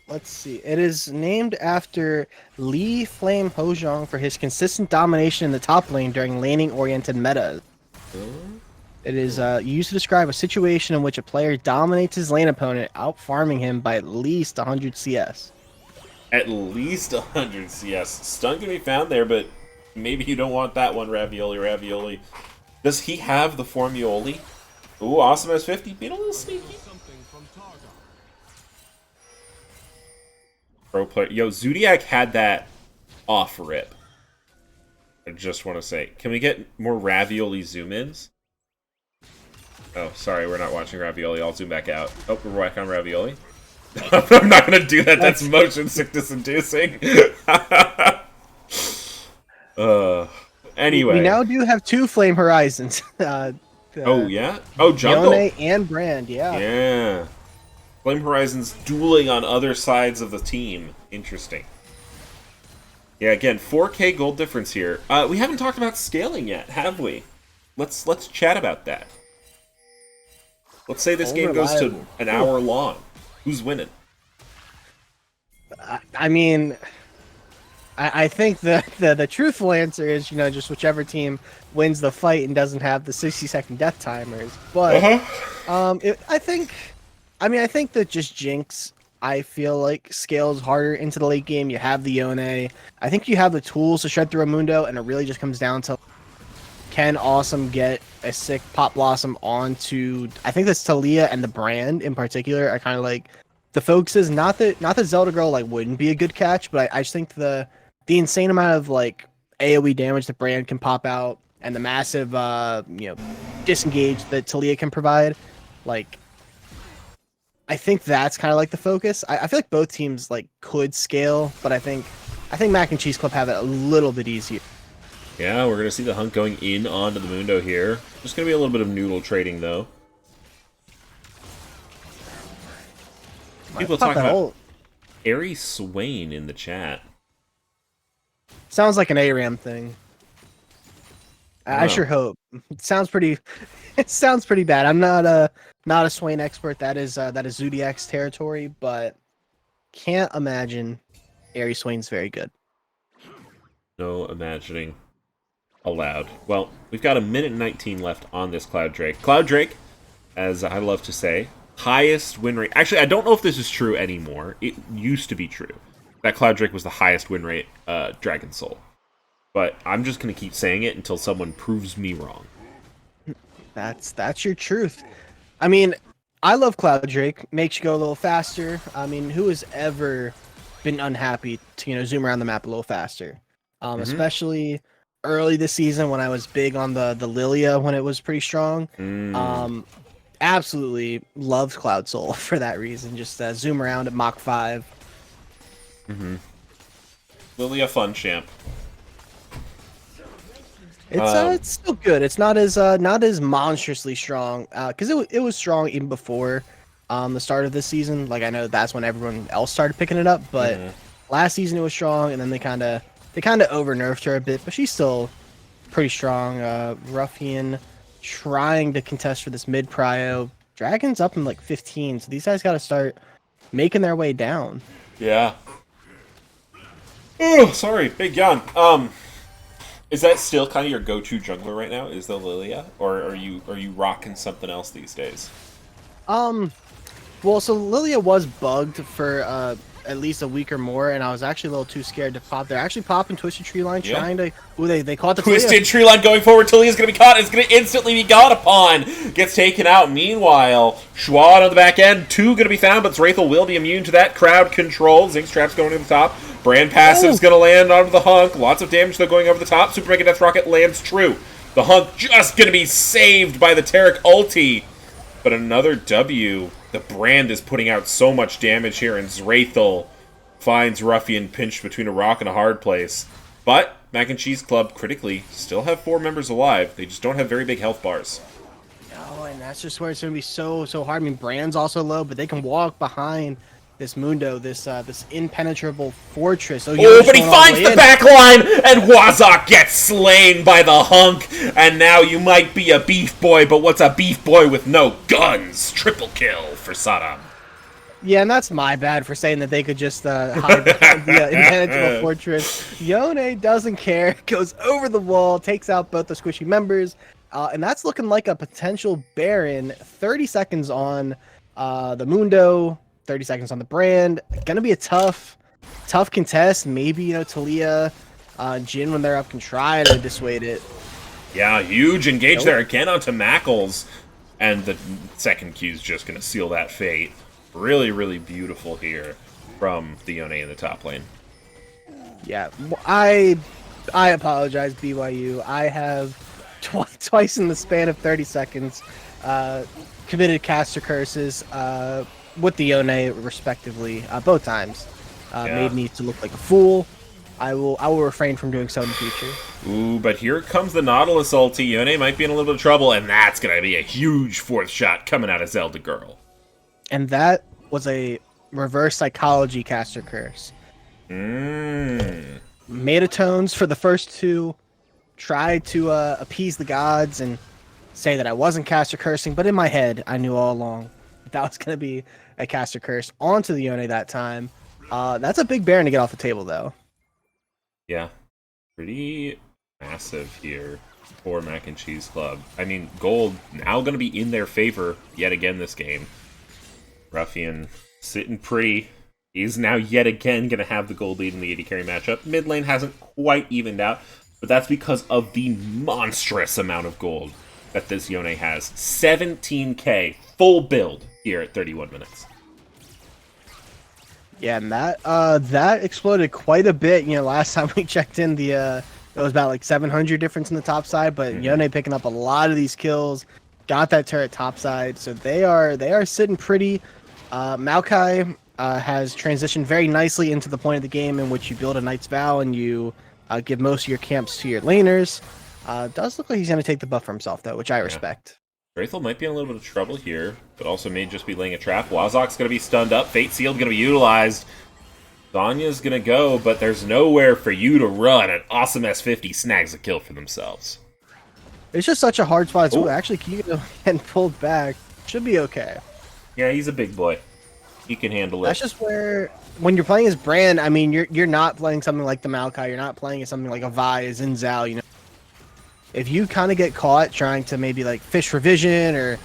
Let's see. It is named after Li Flame Hojong for his consistent domination in the top lane during laning-oriented metas. It is used to describe a situation in which a player dominates his lane opponent, out-farming him by at least 100 CS. At least 100 CS. Stun can be found there, but maybe you don't want that one, Ravioli. Does he have the Formuoli? Ooh, Awesome S50 being a little sneaky. Pro player. Yo, Zodiac had that off rip. I just want to say, can we get more Ravioli zoom-ins? Oh, sorry, we're not watching Ravioli. I'll zoom back out. Oh, we're back on Ravioli. I'm not going to do that. That's motion sickness inducing. Anyway. We now do have 2 Flame Horizons. Oh, yeah? Oh, Jungle. Yone and Brand, yeah. Yeah. Flame Horizons dueling on other sides of the team. Interesting. Yeah, again, 4K gold difference here. We haven't talked about scaling yet, have we? Let's chat about that. Let's say this game goes to an hour long. Who's winning? I mean, I think the truthful answer is, just whichever team wins the fight and doesn't have the 60-second death timers. But I think that just Jinx, I feel like, scales harder into the late game. You have the Yone. I think you have the tools to shred through a Mundo, and it really just comes down to, can Awesome get a sick Pop Blossom onto, I think that's Talia and the Brand in particular. I kind of like the focuses. Not that Zelda Girl wouldn't be a good catch, but I just think the insane amount of AoE damage that Brand can pop out and the massive disengage that Talia can provide, I think that's kind of the focus. I feel like both teams could scale, but I think Mac and Cheese Club have it a little bit easier. Yeah, we're gonna see the Hunk going in onto the Mundo here. There's gonna be a little bit of noodle trading though. People talk about Airy Swain in the chat. Sounds like an ARAM thing. I sure hope. It sounds pretty. It sounds pretty bad. I'm not a Swain expert. That is Zodiac's territory, but can't imagine Airy Swain's very good. No imagining allowed. Well, we've got 1:19 left on this Cloud Drake. Cloud Drake, as I love to say, highest win rate. Actually, I don't know if this is true anymore. It used to be true that Cloud Drake was the highest win rate Dragon Soul. But I'm just going to keep saying it until someone proves me wrong. That's your truth. I mean, I love Cloud Drake. Makes you go a little faster. I mean, who has ever been unhappy to zoom around the map a little faster? Especially early this season when I was big on the Lilia when it was pretty strong. Absolutely loved Cloud Soul for that reason. Just zoom around at Mach 5. Lilia fun champ. It's still good. It's not as monstrously strong because it was strong even before the start of this season. I know that's when everyone else started picking it up, but last season it was strong, and then they kind of over nerfed her a bit, but she's still pretty strong. Ruffian trying to contest for this mid prio. Dragon's up in 15, so these guys got to start making their way down. Yeah. Oh, sorry, big yawn. Is that still kind of your go-to jungler right now? Is the Lilia, or are you rocking something else these days? Well, so Lilia was bugged for at least a week or more, and I was actually a little too scared to pop. They're actually popping Twisted Tree Line, trying to. Ooh, they caught the Twisted Tree Line going forward. Talia's going to be caught. It's going to instantly be got upon. Gets taken out. Meanwhile, Schwad on the back end. 2 going to be found, but Zrathel will be immune to that. Crowd control. Zinx Trap's going to the top. Brand passive's going to land onto the Hunk. Lots of damage though going over the top. Super Mega Death Rocket lands true. The Hunk just going to be saved by the Taric ulti. But another W. The Brand is putting out so much damage here, and Zrathel finds Ruffian pinched between a rock and a hard place. But Mac and Cheese Club, critically, still have 4 members alive. They just don't have very big health bars. No, and that's just where it's going to be so hard. I mean, Brand's also low, but they can walk behind this Mundo, this impenetrable fortress. But he finds the back line, and Wazak gets slain by the Hunk. And now you might be a beef boy, but what's a beef boy with no guns? Triple kill for Saddam. Yeah, and that's my bad for saying that they could just hide behind the impenetrable fortress. Yone doesn't care, goes over the wall, takes out both the squishy members, and that's looking like a potential Baron. 30 seconds on the Mundo, 30 seconds on the Brand. Gonna be a tough contest. Maybe, Talia, Jin, when they're up, can try to dissuade it. Yeah, huge engage there again onto Mackles. And the second Q's just gonna seal that fate. Really, really beautiful here. from the Yone in the top lane. Yeah, I apologize, BYU. I have twice in the span of 30 seconds committed caster curses with the Yone, respectively, both times. Made me to look like a fool. I will refrain from doing so in the future. Ooh, but here comes the Nautilus ulti. Yone might be in a little bit of trouble, and that's going to be a huge fourth shot coming out of Zelda Girl. And that was a reverse psychology caster curse. Metatones for the first two, tried to appease the gods and say that I wasn't caster cursing, but in my head, I knew all along that was going to be a caster curse onto the Yone that time. That's a big Baron to get off the table, though. Yeah, pretty massive here for Mac and Cheese Club. I mean, gold now going to be in their favor yet again this game. Ruffian sitting pretty. He's now yet again going to have the gold lead in the AD carry matchup. Mid lane hasn't quite evened out, but that's because of the monstrous amount of gold that this Yone has. 17k full build here at 31 minutes. Yeah, and that exploded quite a bit. You know, last time we checked in, it was about like 700 difference in the top side, but Yone picking up a lot of these kills, got that turret top side, so they are sitting pretty. Maokai has transitioned very nicely into the point of the game in which you build a Knight's Vow and you give most of your camps to your laners. Does look like he's going to take the buff for himself, though, which I respect. Wraithel might be in a little bit of trouble here, but also may just be laying a trap. Wazok's going to be stunned up. Fate Sealed going to be utilized. Zanya's going to go, but there's nowhere for you to run, and Awesome S50 snags a kill for themselves. It's just such a hard spot. So actually, Kigo and pulled back. Should be okay. Yeah, he's a big boy. He can handle it. That's just where, when you're playing as Brand, I mean, you're not playing something like the Maokai. You're not playing as something like a Vi, a Xin Zhao, you know. If you kind of get caught trying to maybe like fish for vision or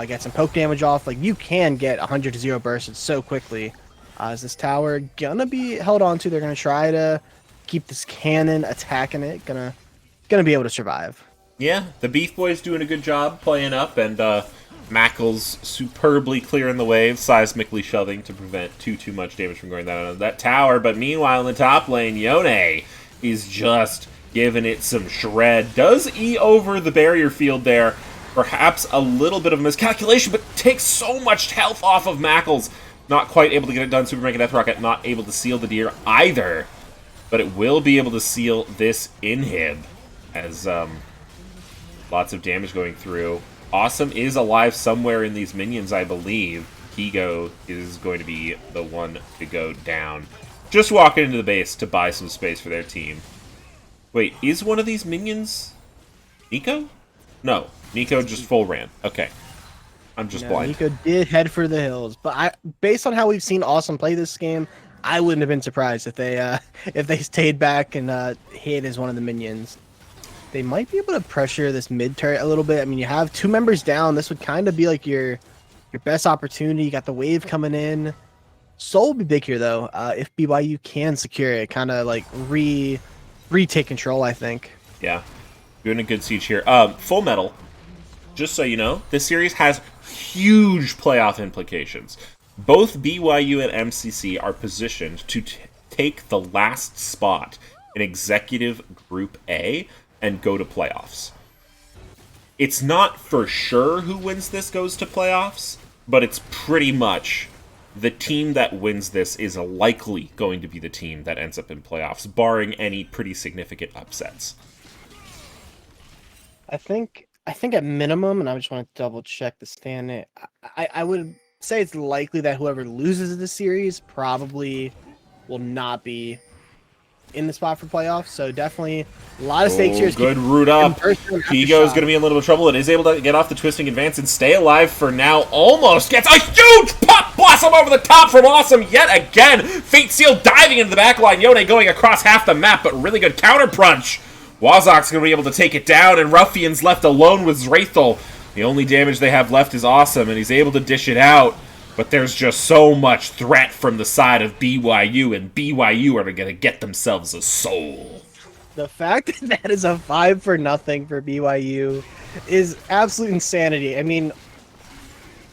get some poke damage off, like you can get 100 to 0 bursted so quickly. Is this tower gonna be held on to? They're gonna try to keep this cannon attacking it. Gonna be able to survive. Yeah, the Beef Boy's doing a good job playing up, and Mackle's superbly clearing the wave, seismically shoving to prevent too much damage from going down on that tower. But meanwhile, in the top lane, Yone is just giving it some shred. Does E over the barrier field there. Perhaps a little bit of a miscalculation, but takes so much health off of Mackles. Not quite able to get it done. Super Mega Death Rocket not able to seal the deer either. But it will be able to seal this inhib as lots of damage going through. Awesome is alive somewhere in these minions, I believe. Kigo is going to be the one to go down. Just walking into the base to buy some space for their team. Wait, is one of these minions Nico? No, Nico just full ran. Okay. I'm just blind. Nico did head for the hills, but based on how we've seen Awesome play this game, I wouldn't have been surprised if they stayed back and hid as one of the minions. They might be able to pressure this mid turret a little bit. I mean, you have 2 members down. This would kind of be like your best opportunity. You got the wave coming in. Soul will be big here though. If BYU can secure it, kind of like retake control, I think. Yeah, doing a good siege here. Full Metal, just so you know, this series has huge playoff implications. Both BYU and MCC are positioned to take the last spot in Executive Group A and go to playoffs. It's not for sure who wins this goes to playoffs, but it's pretty much the team that wins this is likely going to be the team that ends up in playoffs, barring any pretty significant upsets. I think at minimum, and I just want to double check the stand. I would say it's likely that whoever loses the series probably will not be in the spot for playoffs. So definitely a lot of stakes here. Good root up. Kigo's going to be in a little bit of trouble. It is able to get off the twisting advance and stay alive for now. Almost gets a huge pop blossom over the top from Awesome yet again. Fate Seal diving into the back line. Yone going across half the map, but really good counter punch. Wazok's going to be able to take it down, and Ruffian's left alone with Zrathel. The only damage they have left is Awesome, and he's able to dish it out. But there's just so much threat from the side of BYU, and BYU are going to get themselves a soul. The fact that that is a 5-0 for BYU is absolute insanity. I mean,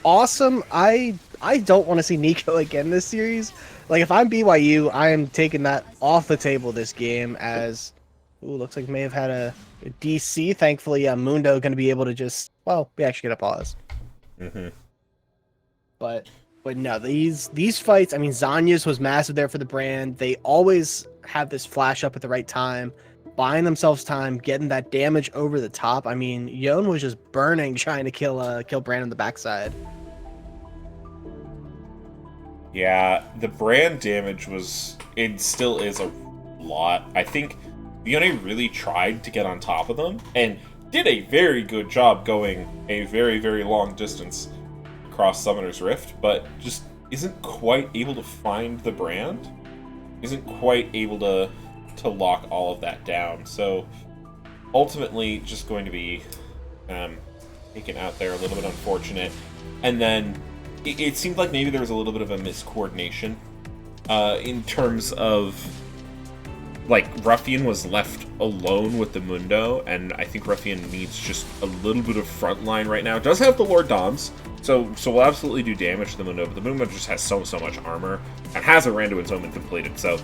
Awesome, I don't want to see Nico again this series. like if I'm BYU, I am taking that off the table this game as, ooh, looks like may have had a DC. Thankfully, Mundo going to be able to just, well, we actually get a pause. Mm-hmm. But no, these fights, I mean, Zanya's was massive there for the brand. They always have this flash up at the right time, buying themselves time, getting that damage over the top. I mean, Yon was just burning trying to kill Brand on the backside. Yeah, the brand damage was, it still is a lot. I think Yone really tried to get on top of them and did a very good job going a very, very long distance across Summoner's Rift, but just isn't quite able to find the brand, isn't quite able to lock all of that down. So ultimately just going to be taken out there, a little bit unfortunate. And then it seemed like maybe there was a little bit of a miscoordination in terms of, like, Ruffian was left alone with the Mundo, and I think Ruffian needs just a little bit of front line right now. Does have the Lord Doms, so will absolutely do damage to the Mundo, but the Mundo just has so much armor and has a Randuin's Omen completed, so,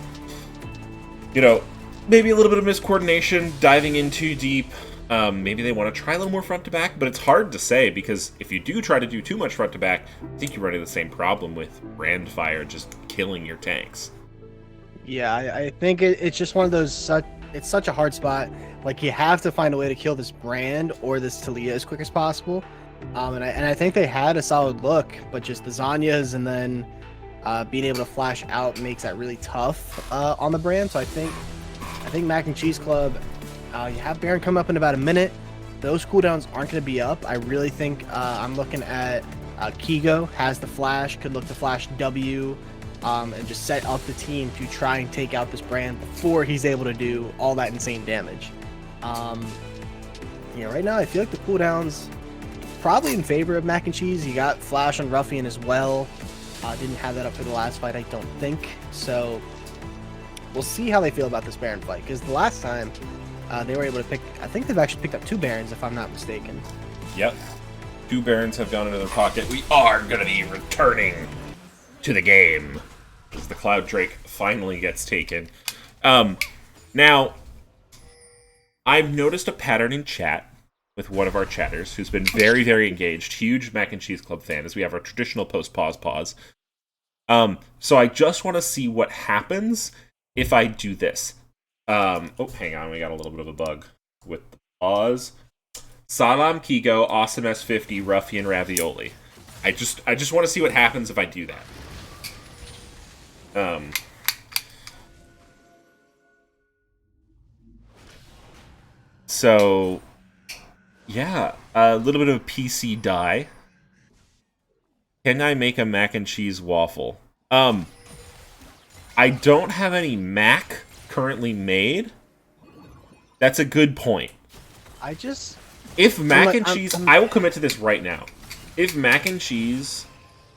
you know, maybe a little bit of miscoordination, diving in too deep. Maybe they want to try a little more front to back, but it's hard to say because if you do try to do too much front to back, I think you run into the same problem with Brandfire just killing your tanks. Yeah, I think it's just one of those. It's such a hard spot. Like you have to find a way to kill this Brand or this Talia as quick as possible. And I think they had a solid look, but just the Zanyas and then being able to flash out makes that really tough on the Brand. So I think Mac and Cheese Club. You have Baron come up in about a minute. Those cooldowns aren't going to be up. I really think I'm looking at Kigo has the flash, could look to flash W, and just set up the team to try and take out this Brand before he's able to do all that insane damage. Right now I feel like the cooldowns probably in favor of Mac and Cheese. You got flash on Ruffian as well. Didn't have that up for the last fight, I don't think. So we'll see how they feel about this Baron fight, because the last time they were able to pick, I think they've actually picked up 2 Barons if I'm not mistaken. Yep. 2 Barons have gone into their pocket. We are going to be returning to the game as the Cloud Drake finally gets taken. Now, I've noticed a pattern in chat with one of our chatters who's been very, very engaged. Huge Mac and Cheese Club fan, as we have our traditional post-pause. So I just want to see what happens if I do this. Hang on, we got a little bit of a bug with the pause. Salam Kigo, Awesome S50, Ruffian Ravioli. I just want to see what happens if I do that. So yeah, a little bit of PC die. Can I make a mac and cheese waffle? I don't have any mac currently made. That's a good point. If mac and cheese, I will commit to this right now. If mac and cheese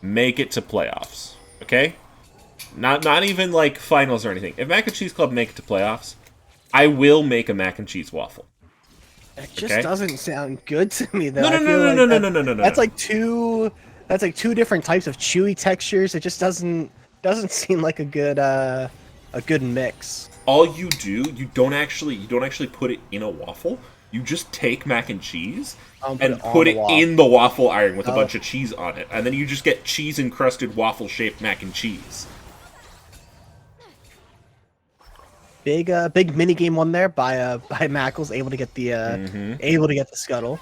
make it to playoffs, okay? Not even like finals or anything. If Mac and Cheese Club make it to playoffs, I will make a mac and cheese waffle. It just doesn't sound good to me though. No. That's like two different types of chewy textures. It just doesn't seem like a good mix. All you do, you don't actually put it in a waffle. You just take mac and cheese and put it in the waffle iron with a bunch of cheese on it, and then you just get cheese encrusted waffle shaped mac and cheese. Big mini game one there by Mackles, able to get the scuttle.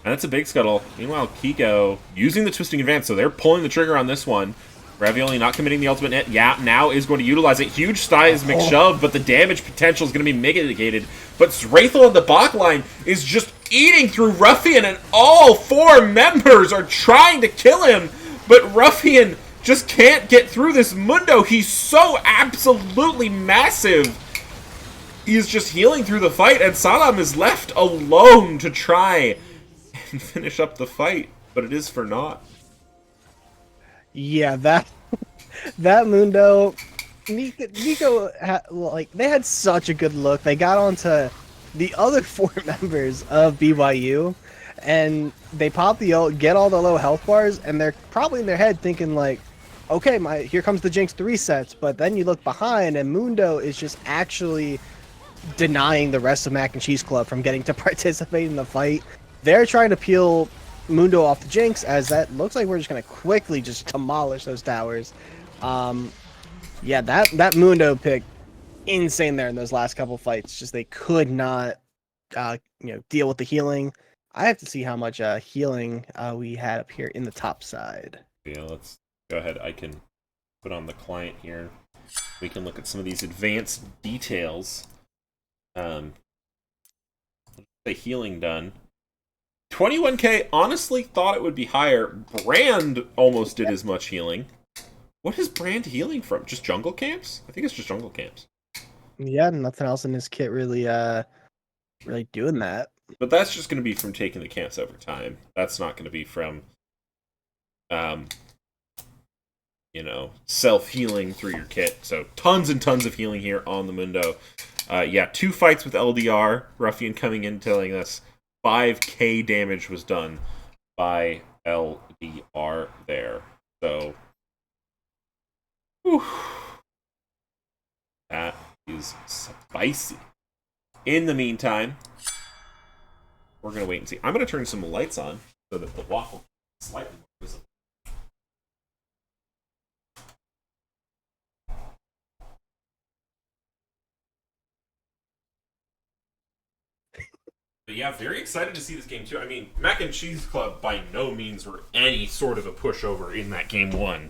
And that's a big scuttle. Meanwhile, Kiko using the twisting advance, so they're pulling the trigger on this one. Ravioli not committing the ultimate net. Yeah, now is going to utilize it. Huge seismic shove, but the damage potential is going to be mitigated. But Wraithel on the bot line is just eating through Ruffian, and all 4 members are trying to kill him. But Ruffian just can't get through this Mundo. He's so absolutely massive. He's just healing through the fight, and Salam is left alone to try and finish up the fight. But it is for naught. Yeah, that Mundo, Nico, they had such a good look. They got onto the other 4 members of BYU, and they pop the ult, get all the low health bars, and they're probably in their head thinking like, okay, here comes the Jinx 3 sets, but then you look behind and Mundo is just actually denying the rest of Mac and Cheese Club from getting to participate in the fight. They're trying to peel Mundo off the Jinx, as that looks like we're just gonna quickly just demolish those towers. Yeah, that Mundo pick, insane there in those last couple fights. Just they could not, deal with the healing. I have to see how much healing we had up here in the top side. Yeah, let's go ahead. I can put on the client here. We can look at some of these advanced details. The healing done. 21k, honestly thought it would be higher. Brand almost did as much healing. What is Brand healing from? Just jungle camps? I think it's just jungle camps. Yeah, nothing else in this kit really doing that. But that's just going to be from taking the camps over time. That's not going to be from, self-healing through your kit. So tons and tons of healing here on the Mundo. 2 fights with LDR. Ruffian coming in telling us 5k damage was done by LDR there. So, whew, that is spicy. In the meantime, we're going to wait and see. I'm going to turn some lights on so that the waffle is slightly more visible. But yeah, very excited to see this game too. I mean, Mac and Cheese Club by no means were any sort of a pushover in that game one.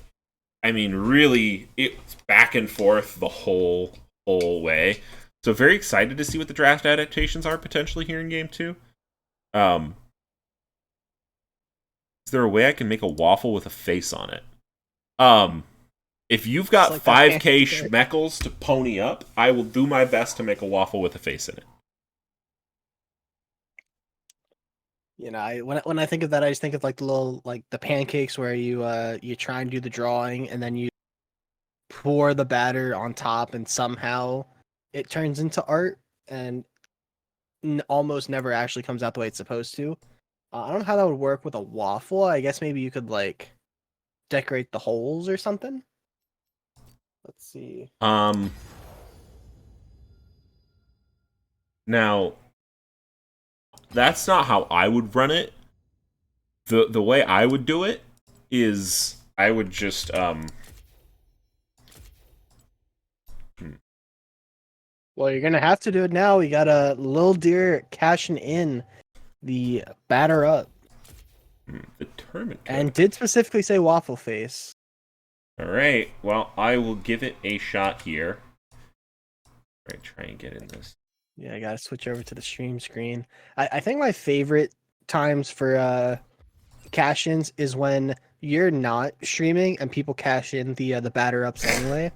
I mean, really, it's back and forth the whole way. So very excited to see what the draft adaptations are potentially here in game 2. Is there a way I can make a waffle with a face on it? If you've got like 5k schmeckles to pony up, I will do my best to make a waffle with a face in it. You know, when I think of that, I just think of like the little the pancakes where you try and do the drawing and then you pour the batter on top and somehow it turns into art and almost never actually comes out the way it's supposed to. I don't know how that would work with a waffle. I guess maybe you could decorate the holes or something. Let's see. Now, that's not how I would run it. The way I would do it is I would just Well, you're gonna have to do it now. We got a Lil Deer cashing in the batter up. The tournament code. And did specifically say waffle face. Alright, well, I will give it a shot here. Alright, try and get in this. Yeah, I gotta switch over to the stream screen. I think my favorite times for cash-ins is when you're not streaming and people cash in the batter ups anyway.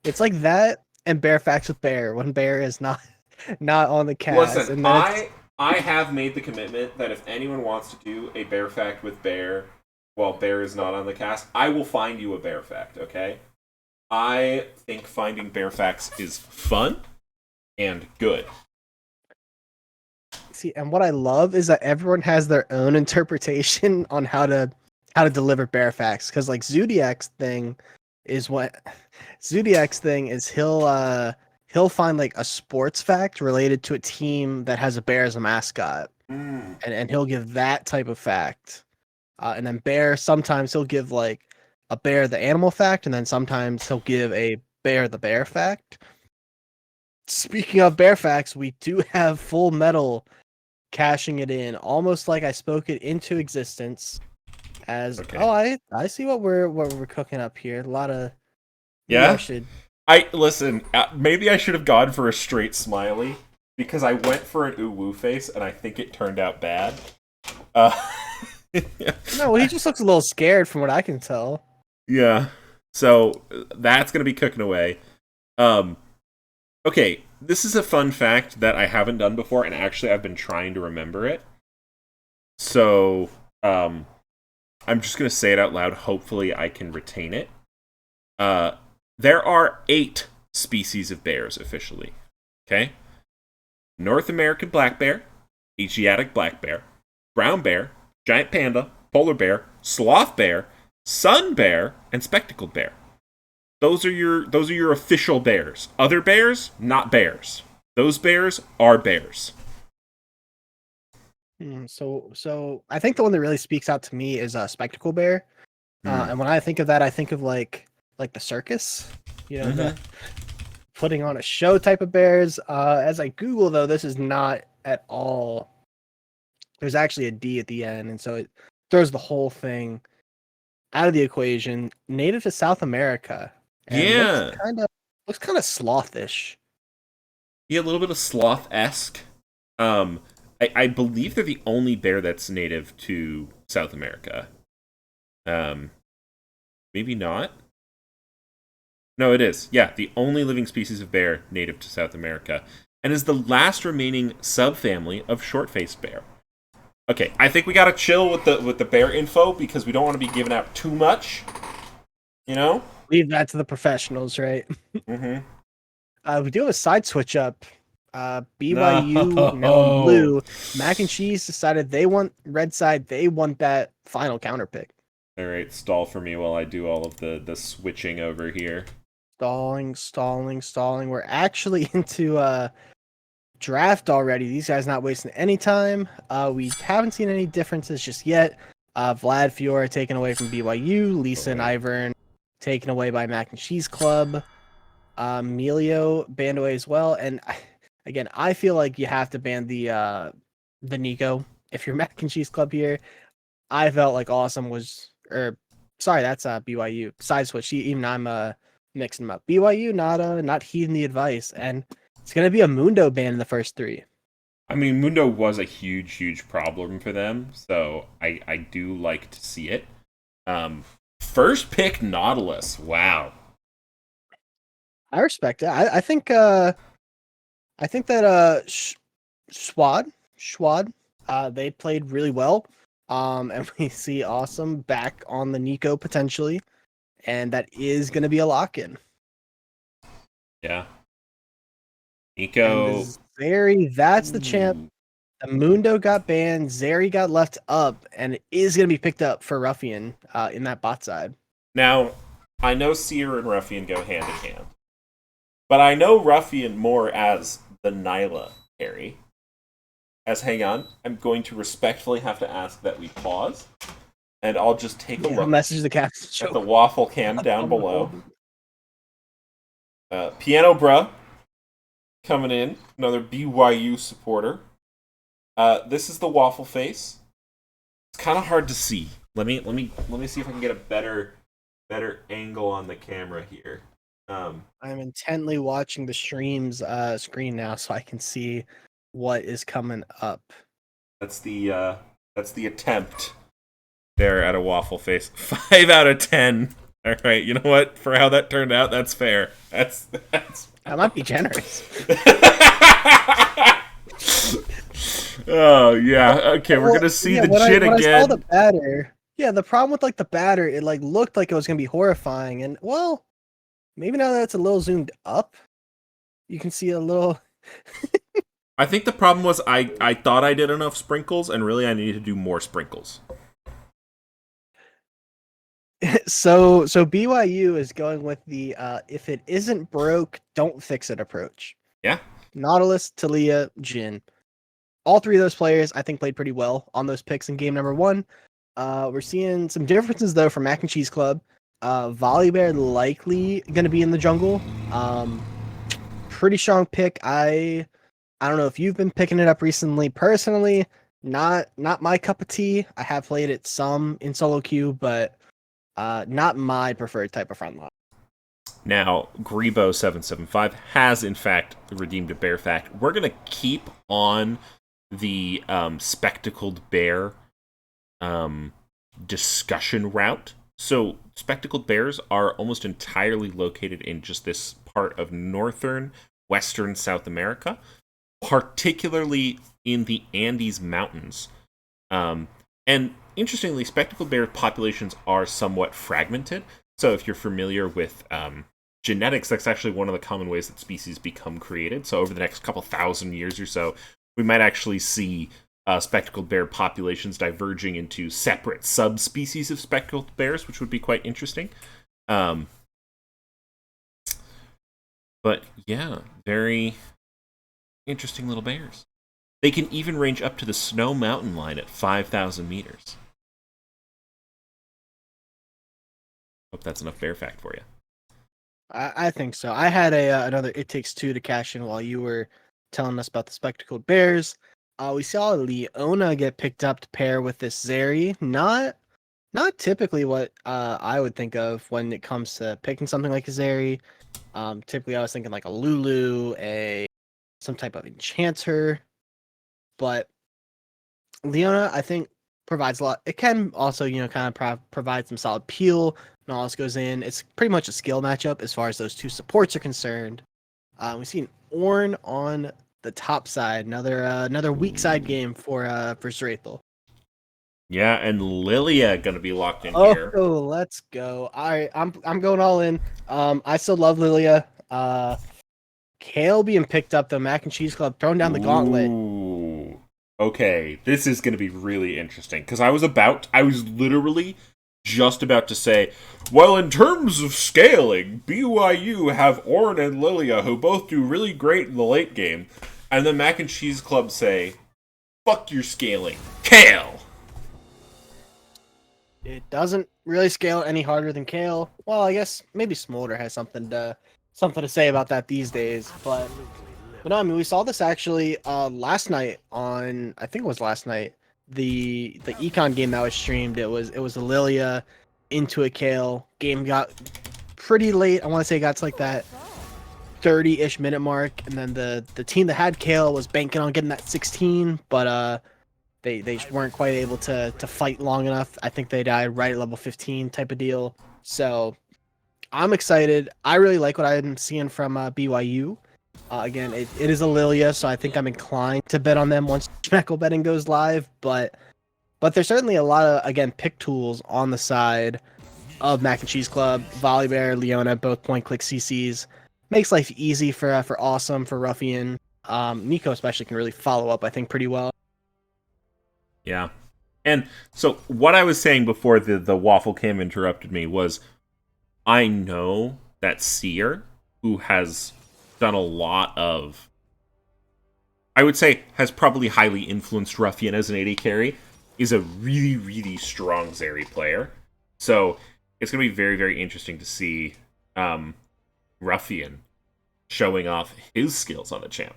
It's like that and Bear Facts with Bear when Bear is not on the cast. Listen, I have made the commitment that if anyone wants to do a Bear Fact with Bear while Bear is not on the cast, I will find you a Bear Fact, okay? I think finding Bear Facts is fun and good. See, and what I love is that everyone has their own interpretation on how to deliver Bear Facts, because like Zodiac's thing is he'll find like a sports fact related to a team that has a bear as a mascot, and he'll give that type of fact, and then Bear sometimes he'll give like a bear the animal fact, and then sometimes he'll give a bear the bear fact. Speaking of Bear Facts, we do have Full Metal cashing it in, almost like I spoke it into existence. As okay. I see what we're cooking up here. A lot of listen. Maybe I should have gone for a straight smiley because I went for an ooh woo face and I think it turned out bad. No, he just looks a little scared from what I can tell. Yeah, so that's gonna be cooking away. Okay, this is a fun fact that I haven't done before, and actually I've been trying to remember it. So, I'm just going to say it out loud. Hopefully I can retain it. There are 8 species of bears officially. Okay? North American black bear, Asiatic black bear, brown bear, giant panda, polar bear, sloth bear, sun bear, and spectacled bear. Those are your official bears. Other bears, not bears. Those bears are bears. So I think the one that really speaks out to me is Spectacle Bear. Hmm. And when I think of that, I think of like the circus, the Mm-hmm. putting on a show type of bears. As I Google though, this is not at all. There's actually a D at the end, and so it throws the whole thing out of the equation. Native to South America, and Yeah. looks kind of slothish. Yeah, a little bit of sloth-esque. I believe they're the only bear that's native to South America. Um, maybe not. No, it is. Yeah, the only living species of bear native to South America, and is the last remaining subfamily of short-faced bear. Okay, I think we gotta chill with the bear info because we don't want to be giving out too much. You know. Leave that to the professionals, right? Mm-hmm. We do have a side switch up. BYU now in No. blue. Mac and Cheese decided they want red side. They want that final counter pick. All right, stall for me while I do all of the switching over here. Stalling. We're actually into draft already. These guys not wasting any time. We haven't seen any differences just yet. Vlad Fiora taken away from BYU. Lisa and Ivern taken away by Mac and Cheese Club. Emilio banned away as well. And again, I feel like you have to ban the Nico if you're Mac and Cheese Club here. I felt like Awesome was, or sorry, that's BYU side switch. Even I'm mixing them up. BYU not heeding the advice, and it's gonna be a Mundo ban in the first three. I mean, Mundo was a huge problem for them, so I do like to see it. First pick Nautilus. Wow. I respect it. I think that Schwad they played really well. And we see Awesome back on the Nico potentially, and that is going to be a lock-in. Yeah. And Nico. the Zeri, that's the champ. The Mundo got banned. Zeri got left up, and it is going to be picked up for Ruffian in that bot side. Now, I know Seer and Ruffian go hand in hand, but I know Ruffian more as the Nyla carry. Hang on, I'm going to respectfully have to ask that we pause, and I'll just take a look Message the captain at the waffle cam down below. Piano Bruh coming in, another BYU supporter. This is the waffle face. It's kind of hard to see. Let me see if I can get a better angle on the camera here. I'm intently watching the stream's screen now, so I can see what is coming up. That's the attempt there at a waffle face. 5 out of 10. All right, you know what? For how that turned out, that's fair. That's That might be generous. Oh yeah. Okay, we're gonna see the jit again. I saw the batter. Yeah, the problem with the batter, it looked like it was gonna be horrifying, and well, maybe now that it's a little zoomed up, you can see a little. I think the problem was I thought I did enough sprinkles, and really I needed to do more sprinkles. So BYU is going with the if it isn't broke, don't fix it approach. Yeah. Nautilus, Talia, Jin. All three of those players, I think, played pretty well on those picks in game number 1. We're seeing some differences though from Mac and Cheese Club. Volibear likely going to be in the jungle. Pretty strong pick. I don't know if you've been picking it up recently. Personally, not my cup of tea. I have played it some in solo queue, but not my preferred type of front line. Now, Grebo775 has in fact redeemed a bear fact. We're gonna keep on the spectacled bear discussion route. So, spectacled bears are almost entirely located in just this part of northern, western South America, particularly in the Andes Mountains. And interestingly, spectacled bear populations are somewhat fragmented. So if you're familiar with genetics, that's actually one of the common ways that species become created. So over the next couple thousand years or so, we might actually see spectacled bear populations diverging into separate subspecies of spectacled bears, which would be quite interesting. Um, but yeah, very interesting little bears. They can even range up to the snow mountain line at 5,000 meters. Hope that's enough bear fact for you. I think so. I had another It Takes Two to cash in while you were telling us about the spectacled bears. We saw Leona get picked up to pair with this Zeri. Not typically what I would think of when it comes to picking something like a Zeri. Typically I was thinking like a Lulu, some type of enchanter, but Leona I think provides a lot. It can also kind of provide some solid peel. Nautilus goes in. It's pretty much a skill matchup as far as those two supports are concerned. We see an Ornn on the top side. Another weak side game for Zerathel. Yeah, and Lilia gonna be locked in Oh, here. let's go. I'm going all in. I still love Lilia. Kale being picked up, the Mac and Cheese Club throwing down the gauntlet. Ooh. Okay, this is going to be really interesting because I was literally just about to say, well, in terms of scaling, BYU have Ornn and Lilia who both do really great in the late game, and the Mac and Cheese Club say, fuck your scaling, Kale. It doesn't really scale any harder than Kale. Well, I guess maybe Smolder has something to say about that these days, but no, I mean we saw this actually last night on, I think it was last night, the econ game that was streamed. It was a Lilia into a Kale game. Got pretty late. I want to say it got to like that 30-ish minute mark, and then the team that had Kale was banking on getting that 16, but they just weren't quite able to fight long enough. I think they died right at level 15 type of deal. So I'm excited. I really like what I'm seeing from BYU. Again, it is a Lilia, so I think I'm inclined to bet on them once Schmeckle betting goes live. But there's certainly a lot of, again, pick tools on the side of Mac and Cheese Club. Volibear, Leona, both point-click CCs. Makes life easy for Awesome, for Ruffian. Nico especially can really follow up, I think, pretty well. Yeah. And so what I was saying before the waffle cam interrupted me was I know that Seer, who has done a lot of, I would say, has probably highly influenced Ruffian as an AD carry, is a really, really strong Zeri player. So it's going to be very, very interesting to see Ruffian showing off his skills on the champ.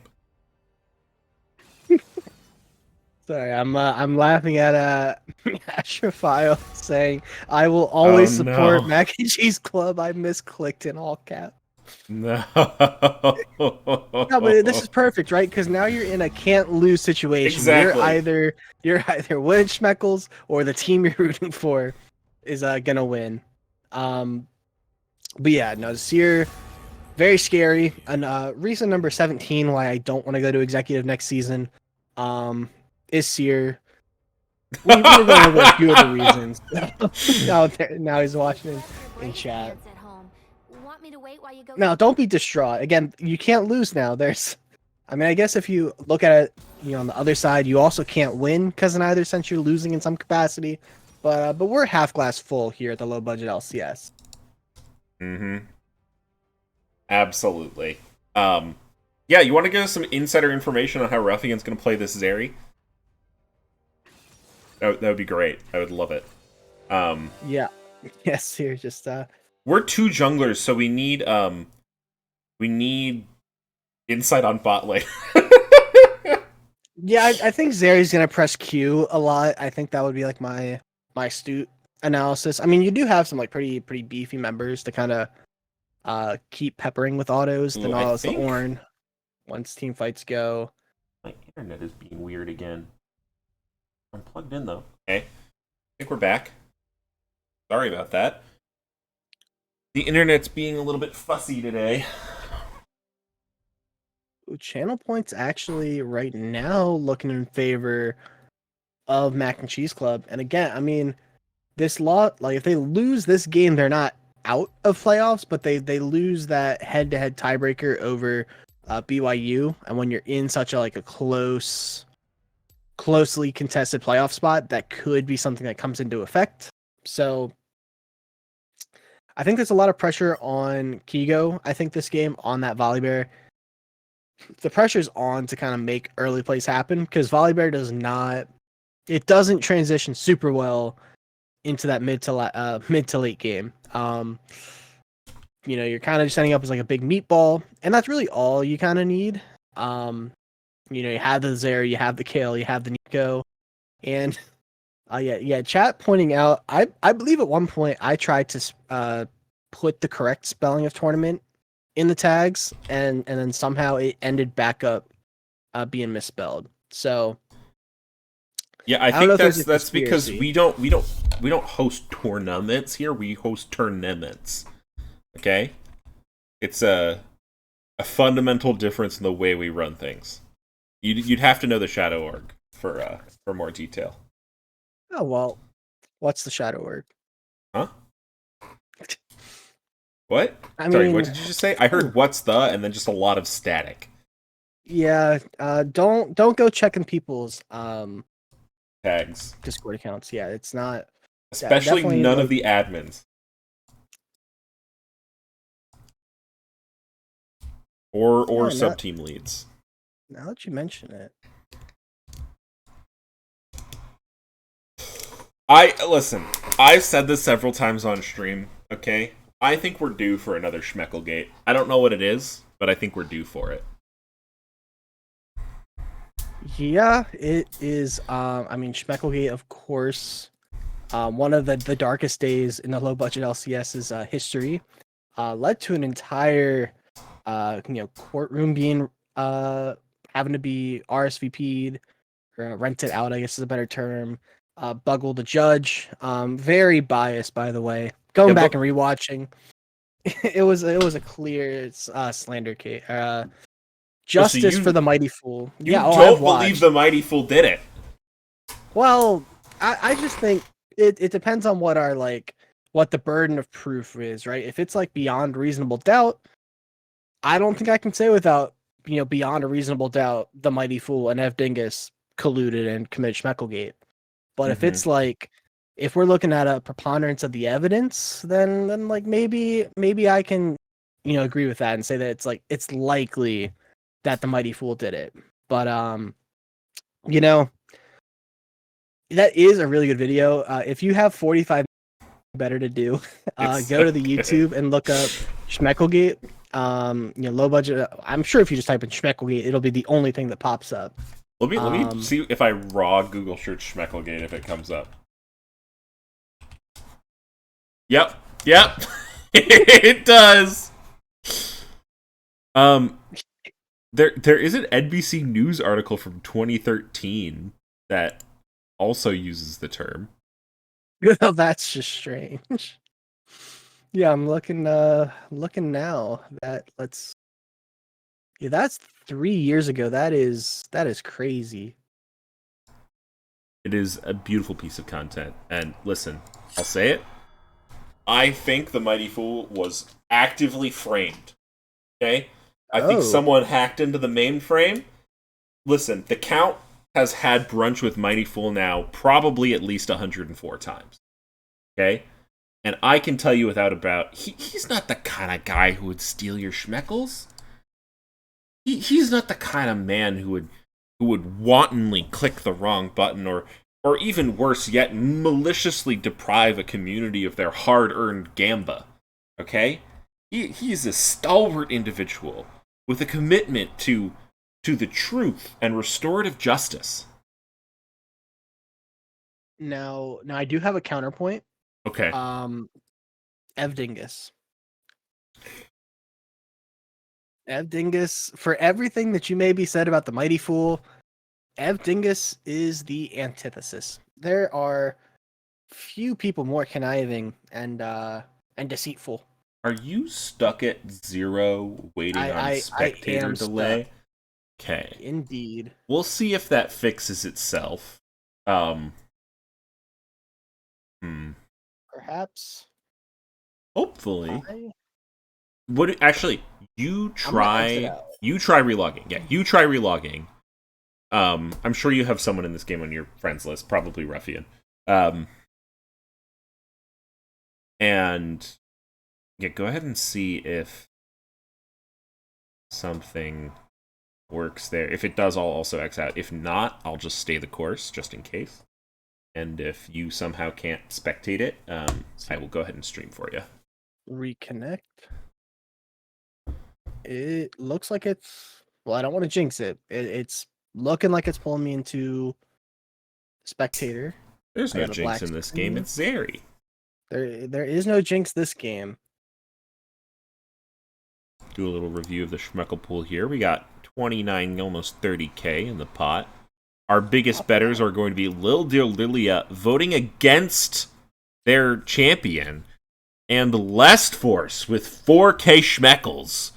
Sorry, I'm laughing at Astrophile saying, "I will always support Mac and Cheese Club." I misclicked in all caps. No. No, but this is perfect, right? Because now you're in a can't lose situation. Exactly. You're either winning Schmeckles or the team you're rooting for is gonna win. But yeah, no, Seer, very scary. And reason number 17 why I don't want to go to executive next season, is Seer. We've gone over a few of the reasons. now he's watching in chat. Now, don't be distraught. Again, you can't lose now. I guess if you look at it, on the other side, you also can't win because in either sense you're losing in some capacity. But we're half glass full here at the low budget LCS. Mm-hmm. Absolutely. Yeah, you want to give us some insider information on how Ruffian's going to play this Zeri? That would be great. I would love it. Yeah. Yes, here, just we're two junglers, so we need insight on bot lane. Yeah, I think Zeri's gonna press Q a lot. I think that would be like my astute analysis. I mean, you do have some like pretty beefy members to kind of keep peppering with autos. The Nautilus, the Ornn. Once team fights go. My internet is being weird again. I'm plugged in though. Okay, I think we're back. Sorry about that. The internet's being a little bit fussy today. Ooh, channel points actually right now looking in favor of Mac and Cheese Club. And again, I mean, this lot, like if they lose this game, they're not out of playoffs, but they lose that head-to-head tiebreaker over BYU. And when you're in such a close closely contested playoff spot, that could be something that comes into effect. So I think there's a lot of pressure on Kigo. I think this game on that Volibear, the pressure's on to kind of make early plays happen because Volibear doesn't transition super well into that mid to late game. You're kind of just setting up as like a big meatball, and that's really all you kind of need. Um, you have the Zera, you have the Kale, you have the Nico, and yeah. Chat pointing out, I believe at one point I tried to put the correct spelling of tournament in the tags, and then somehow it ended back up being misspelled. So Yeah, I I don't know think if there's a that's because conspiracy. we don't host tournaments here. We host tournaments. Okay, it's a fundamental difference in the way we run things. You'd have to know the Shadow org for more detail. Oh well, what's the shadow word? Huh? What? I Sorry, what mean, did you just say? I heard what's the and then just a lot of static. yeah. Don't go checking people's Tags. Discord accounts. Yeah, it's not. Yeah, Especially definitely none of like. the admins. Or Oh, sub team leads. now that you mention it, Listen, I've said this several times on stream, okay? I think we're due for another Schmeckelgate. I don't know what it is, but I think we're due for it. yeah, it is. I mean, Schmecklegate, of course, one of the darkest days in the low budget LCS's history, led to an entire, courtroom being having to be RSVP'd or rented out, I guess is a better term. Buggle the judge. Very biased, by the way. Yeah, Going back but and rewatching, it was a clear slander case. so Justice for the Mighty Fool. you Yeah, oh, I've don't believe watched. the Mighty Fool did it. Well, I just think it depends on what the burden of proof is, right? If it's like beyond reasonable doubt, I don't think I can say without beyond a reasonable doubt the Mighty Fool and Ev Dingus colluded and committed Schmecklegate. But if Mm-hmm. it's like if we're looking at a preponderance of the evidence, then like maybe I can agree with that and say that it's likely that the Mighty Fool did it. But you know that is a really good video. If you have 45 better to do, It's go so to the good. YouTube and look up Schmecklegate. Low budget. I'm sure if you just type in Schmecklegate, it'll be the only thing that pops up. Let me Um, see if I raw Google search Schmeckelgate if it comes up. Yep. Yep. It does. Um there is an NBC News article from 2013 that also uses the term. that's just strange. Yeah, I'm looking now. Yeah, that's 3 years ago. That is crazy. It is a beautiful piece of content. And listen, I'll say it. I think the Mighty Fool was actively framed. Okay? I think Oh, someone hacked into the mainframe. Listen, the count has had brunch with Mighty Fool now probably at least 104 times. Okay? And I can tell you without a doubt, he's not the kind of guy who would steal your schmeckles. He's not the kind of man who would wantonly click the wrong button or even worse yet, maliciously deprive a community of their hard-earned gamba. Okay? He's a stalwart individual with a commitment to the truth and restorative justice. now I do have a counterpoint. Okay. Um, Ev Dingus. Ev Dingus, for everything that you maybe said about the Mighty Fool, Ev Dingus is the antithesis. There are few people more conniving and deceitful. Are you stuck at 0 waiting on I spectator am stuck. delay? Okay. Indeed. We'll see if that fixes itself. Um hmm. Perhaps Hopefully. I What actually I'm gonna exit out. you try relogging. Yeah, you try relogging. I'm sure you have someone in this game on your friends list, probably Ruffian. And yeah, go ahead and see if something works there. If it does, I'll also X out. If not, I'll just stay the course, just in case. And if you somehow can't spectate it, I will go ahead and stream for you. Reconnect. It looks like it's... Well, I don't want to jinx it. It's looking like it's pulling me into spectator. There's no jinx in this game. It's Zeri. There is no jinx this game. Do a little review of the Schmeckle pool here. We got 29, almost 30k in the pot. Our biggest bettors are going to be Lil Dear Lilia voting against their champion, and Lest Force with 4k Schmeckles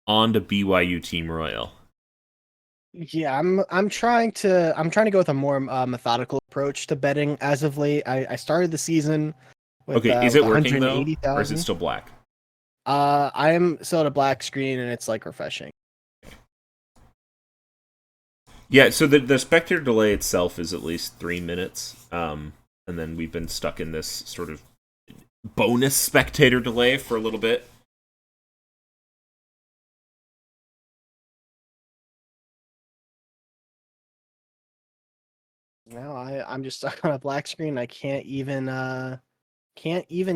on to BYU Team Royal. Yeah, I'm trying to go with a more methodical approach to betting as of late. I started the season with is it working though, 180,000. or is it still black? I am still at a black screen and it's like refreshing. Yeah, so the spectator delay itself is at least 3 minutes, and then we've been stuck in this sort of bonus spectator delay for a little bit. Now I'm just stuck on a black screen. I can't even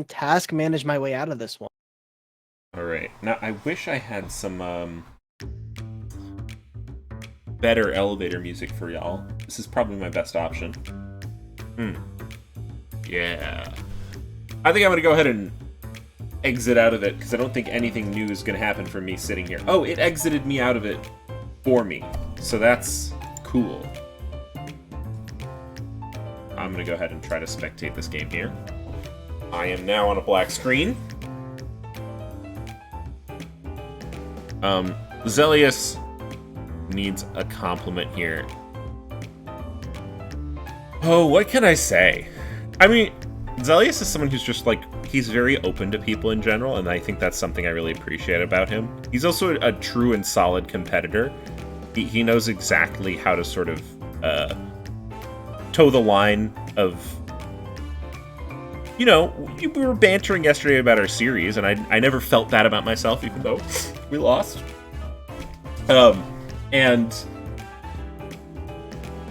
task manage my way out of this one. All right, now I wish I had some better elevator music for y'all. This is probably my best option. Yeah. I think I'm gonna go ahead and exit out of it because I don't think anything new is gonna happen for me sitting here. Oh, it exited me out of it for me, so that's cool. I'm gonna go ahead and try to spectate this game here. I am now on a black screen. Zelius needs a compliment here. Oh, what can I say? I mean, Zelius is someone who's just like, he's very open to people in general, and I think that's something I really appreciate about him. He's also a true and solid competitor. He knows exactly how to sort of toe the line of, you know, we were bantering yesterday about our series, and I never felt that about myself, even though we lost. And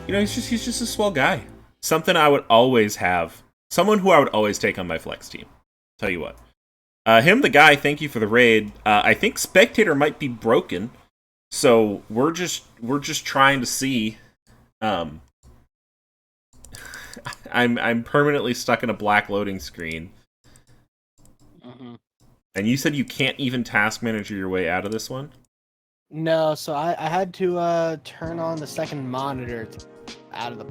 you know, he's just a swell guy. Something I would always have. Someone who I would always take on my flex team. Tell you what. Him, the guy, thank you for the raid. I think Spectator might be broken. So we're just trying to see. I'm permanently stuck in a black loading screen. Mm-hmm. And you said you can't even task manager your way out of this one? No, so I had to turn on the second monitor out of the...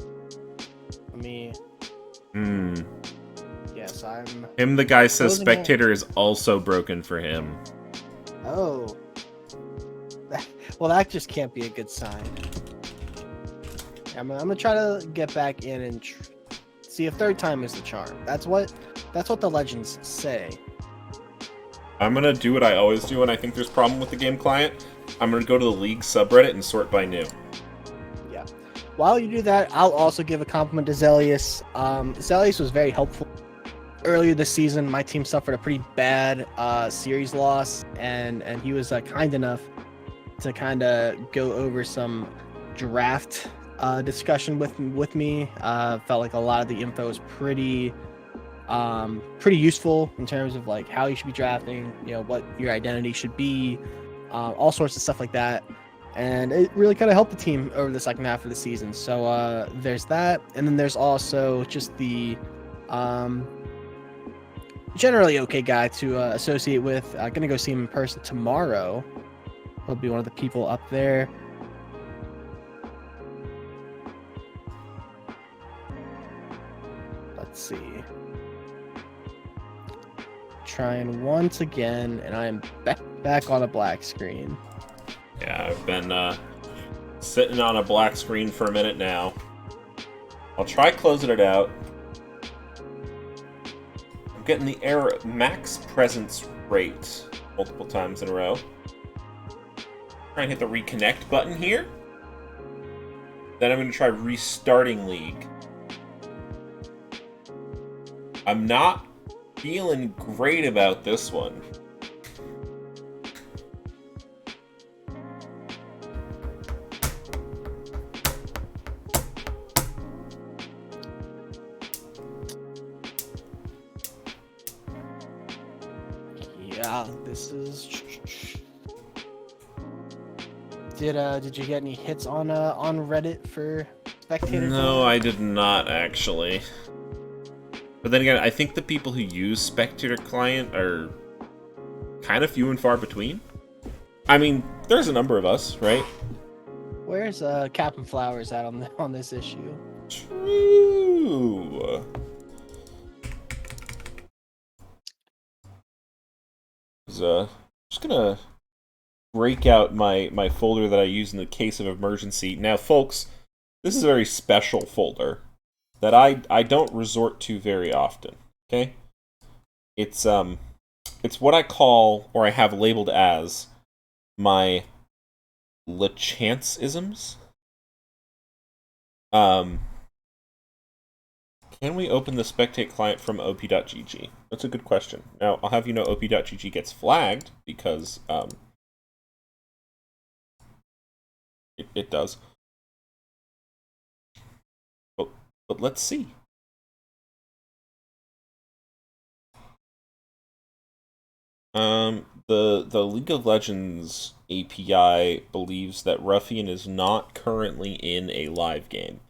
Yes, I'm... Him, the guy, says Spectator is also broken for him. Oh. Well, that just can't be a good sign. I'm gonna try to get back in and see if third time is the charm. That's what the legends say. I'm gonna do what I always do when I think there's a problem with the game client. I'm gonna go to the League subreddit and sort by new. Yeah. While you do that, I'll also give a compliment to Zelius. Zelius was very helpful earlier this season. My team suffered a pretty bad series loss, and he was kind enough to kind of go over some draft discussion with me. Felt like a lot of the info was pretty useful in terms of like how you should be drafting, you know, what your identity should be, all sorts of stuff like that. And it really kind of helped the team over the second half of the season. So there's that. And then there's also just the generally okay guy to associate with. I'm going to go see him in person tomorrow. He'll be one of the people up there. Let's see. Trying once again, and I am back on a black screen. Yeah, I've been sitting on a black screen for a minute now. I'll try closing it out. I'm getting the error max presence rate multiple times in a row. Try and hit the reconnect button here. Then I'm going to try restarting League. I'm not feeling great about this one. Yeah, this is. Did you get any hits on Reddit for spectator? No, I did not actually. But then again, I think the people who use Spectator Client are kind of few and far between. I mean, there's a number of us, right? Where's Captain Flowers at on this issue? True. Just gonna break out my folder that I use in the case of emergency. Now, folks, this is a very special folder that I don't resort to very often. Okay, it's what I call, or I have labeled as, my LeChance-isms. Can we open the Spectate client from op.gg? That's a good question. Now, I'll have you know op.gg gets flagged because it does. But let's see. The League of Legends API believes that Ruffian is not currently in a live game.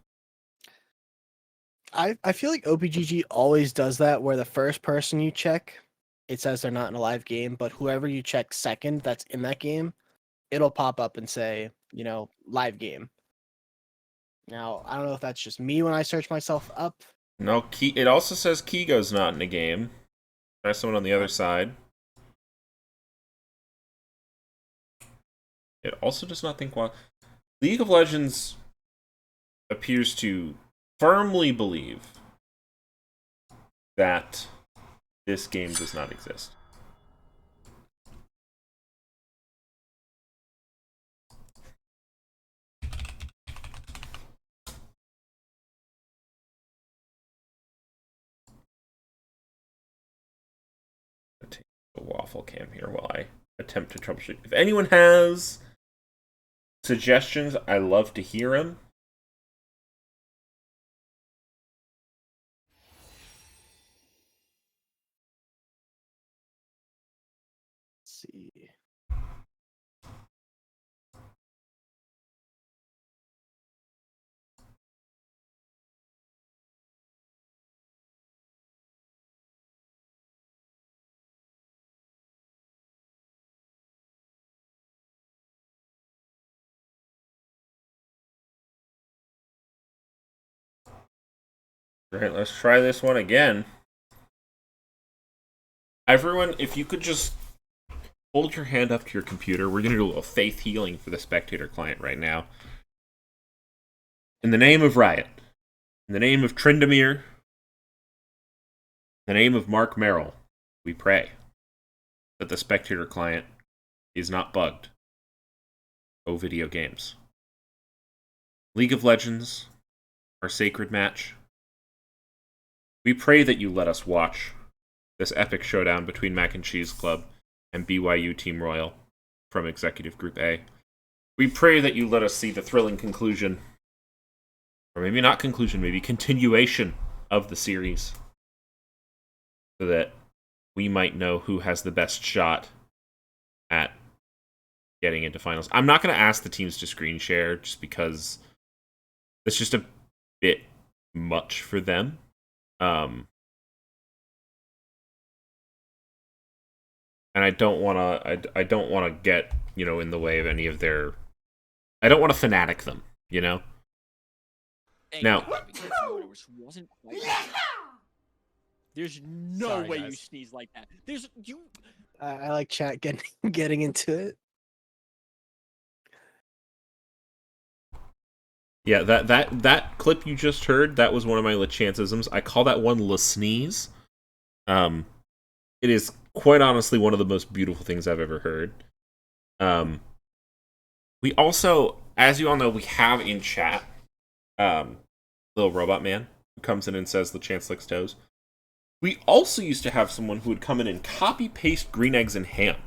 I feel like OPGG always does that, where the first person you check, it says they're not in a live game, but whoever you check second that's in that game, it'll pop up and say, live game. Now, I don't know if that's just me when I search myself up. No, it also says Kigo's not in the game. Try someone on the other side. It also does not think League of Legends appears to firmly believe that this game does not exist. I'll take the waffle cam here while I attempt to troubleshoot. If anyone has suggestions, I love to hear them. Let's see. Alright, let's try this one again. Everyone, if you could just hold your hand up to your computer, we're going to do a little faith healing for the Spectator client right now. In the name of Riot, in the name of Tryndamere, in the name of Mark Merrill, we pray that the Spectator client is not bugged. Oh, video games. League of Legends, our sacred match. We pray that you let us watch this epic showdown between Mac and Cheese Club and BYU Team Royal from Executive Group A. We pray that you let us see the thrilling conclusion, or maybe not conclusion, maybe continuation of the series, so that we might know who has the best shot at getting into finals. I'm not going to ask the teams to screen share just because it's just a bit much for them. And I don't want to. I don't want to get in the way of any of their. I don't want to fanatic them. Now. There's no way you sneeze like that. There's you. I like chat getting into it. Yeah, that clip you just heard, that was one of my LeChance-isms. I call that one Le Sneeze. It is quite honestly one of the most beautiful things I've ever heard. We also, as you all know, we have in chat little robot man who comes in and says the chance licks toes. We also used to have someone who would come in and copy paste green eggs and ham.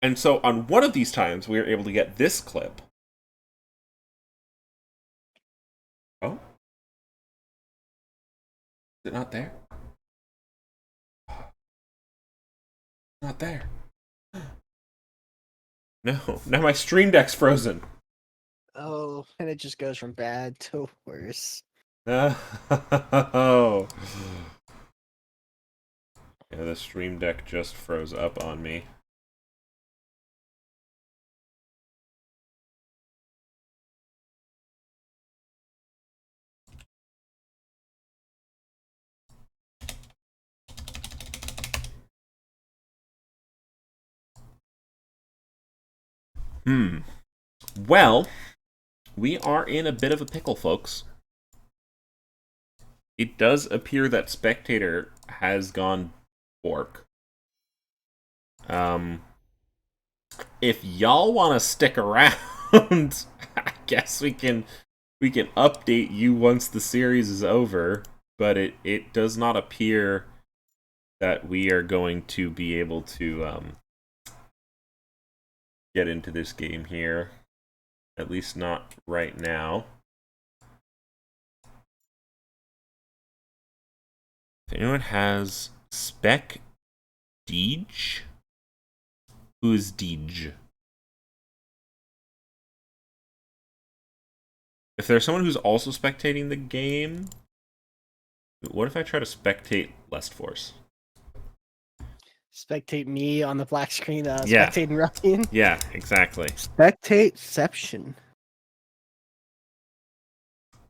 And so on one of these times, we were able to get this clip. Oh? Is it not there? Not there. No. Now my stream deck's frozen. Oh, and it just goes from bad to worse. Oh. Yeah, the stream deck just froze up on me. Well, we are in a bit of a pickle, folks. It does appear that Spectator has gone bork. If y'all want to stick around, I guess we can update you once the series is over. But it does not appear that we are going to be able to get into this game here. At least not right now. If anyone has Spec Deej? Who is Deej? If there's someone who's also spectating the game, what if I try to spectate Lest Force? Spectate me on the black screen, Yeah. spectating Ruffian. Yeah, exactly. Spectateception.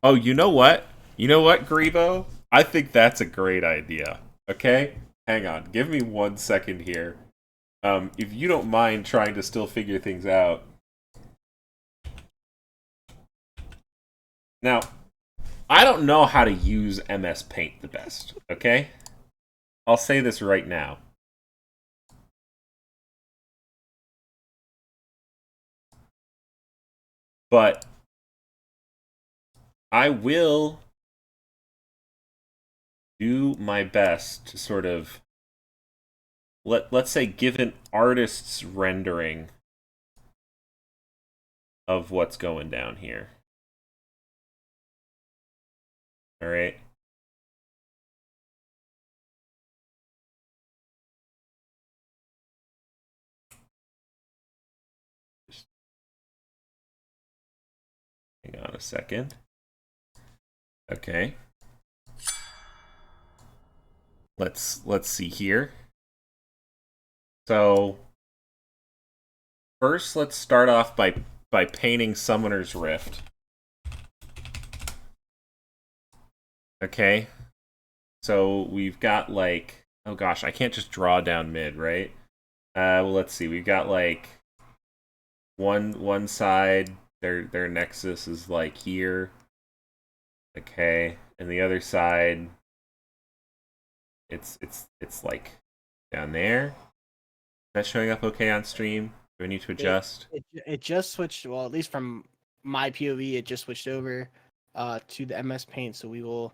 Oh, you know what? You know what, Grebo? I think that's a great idea. Okay? Hang on. Give me 1 second here. If you don't mind trying to still figure things out. Now, I don't know how to use MS Paint the best, okay? I'll say this right now. But I will do my best to sort of let's say give an artist's rendering of what's going down here. All right. Just hang on a second. Okay. Let's see here. So first, let's start off by painting Summoner's Rift. Okay. So we've got like, oh gosh, I can't just draw down mid, right? Well, let's see. We've got like one side, their nexus is like here. Okay, and the other side, it's like down there. Is that showing up okay on stream? Do I need to adjust? It just switched. Well, at least from my POV, it just switched over to the MS Paint. So we'll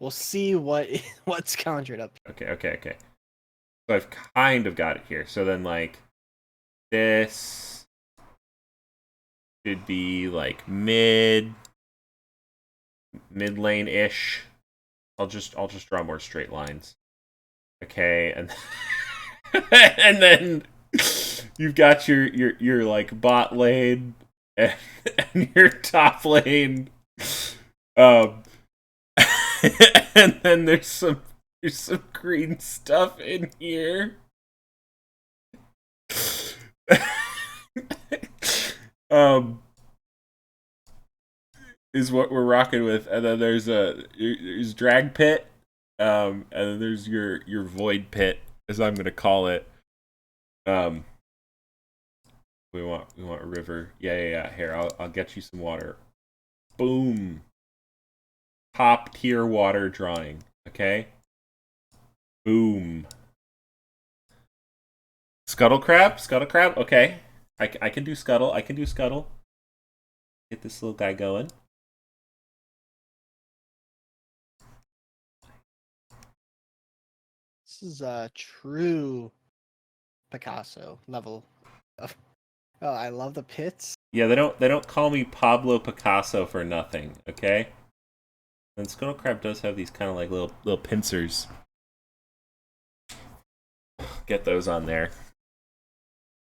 see what's conjured up. Okay. So I've kind of got it here. So then like this should be like mid lane-ish. I'll just draw more straight lines. Okay, and and then you've got your like bot lane and your top lane. And then there's some green stuff in here. Is what we're rocking with, and then there's drag pit, and then there's your void pit, as I'm gonna call it. We want a river. Yeah. Here, I'll get you some water. Boom. Top tier water drawing. Okay. Boom. Scuttle crab. Okay. I can do scuttle. Get this little guy going. This is a true Picasso level. Oh, I love the pits. Yeah, they don't call me Pablo Picasso for nothing, okay? And Scuttle Crab does have these kind of like little pincers. Get those on there.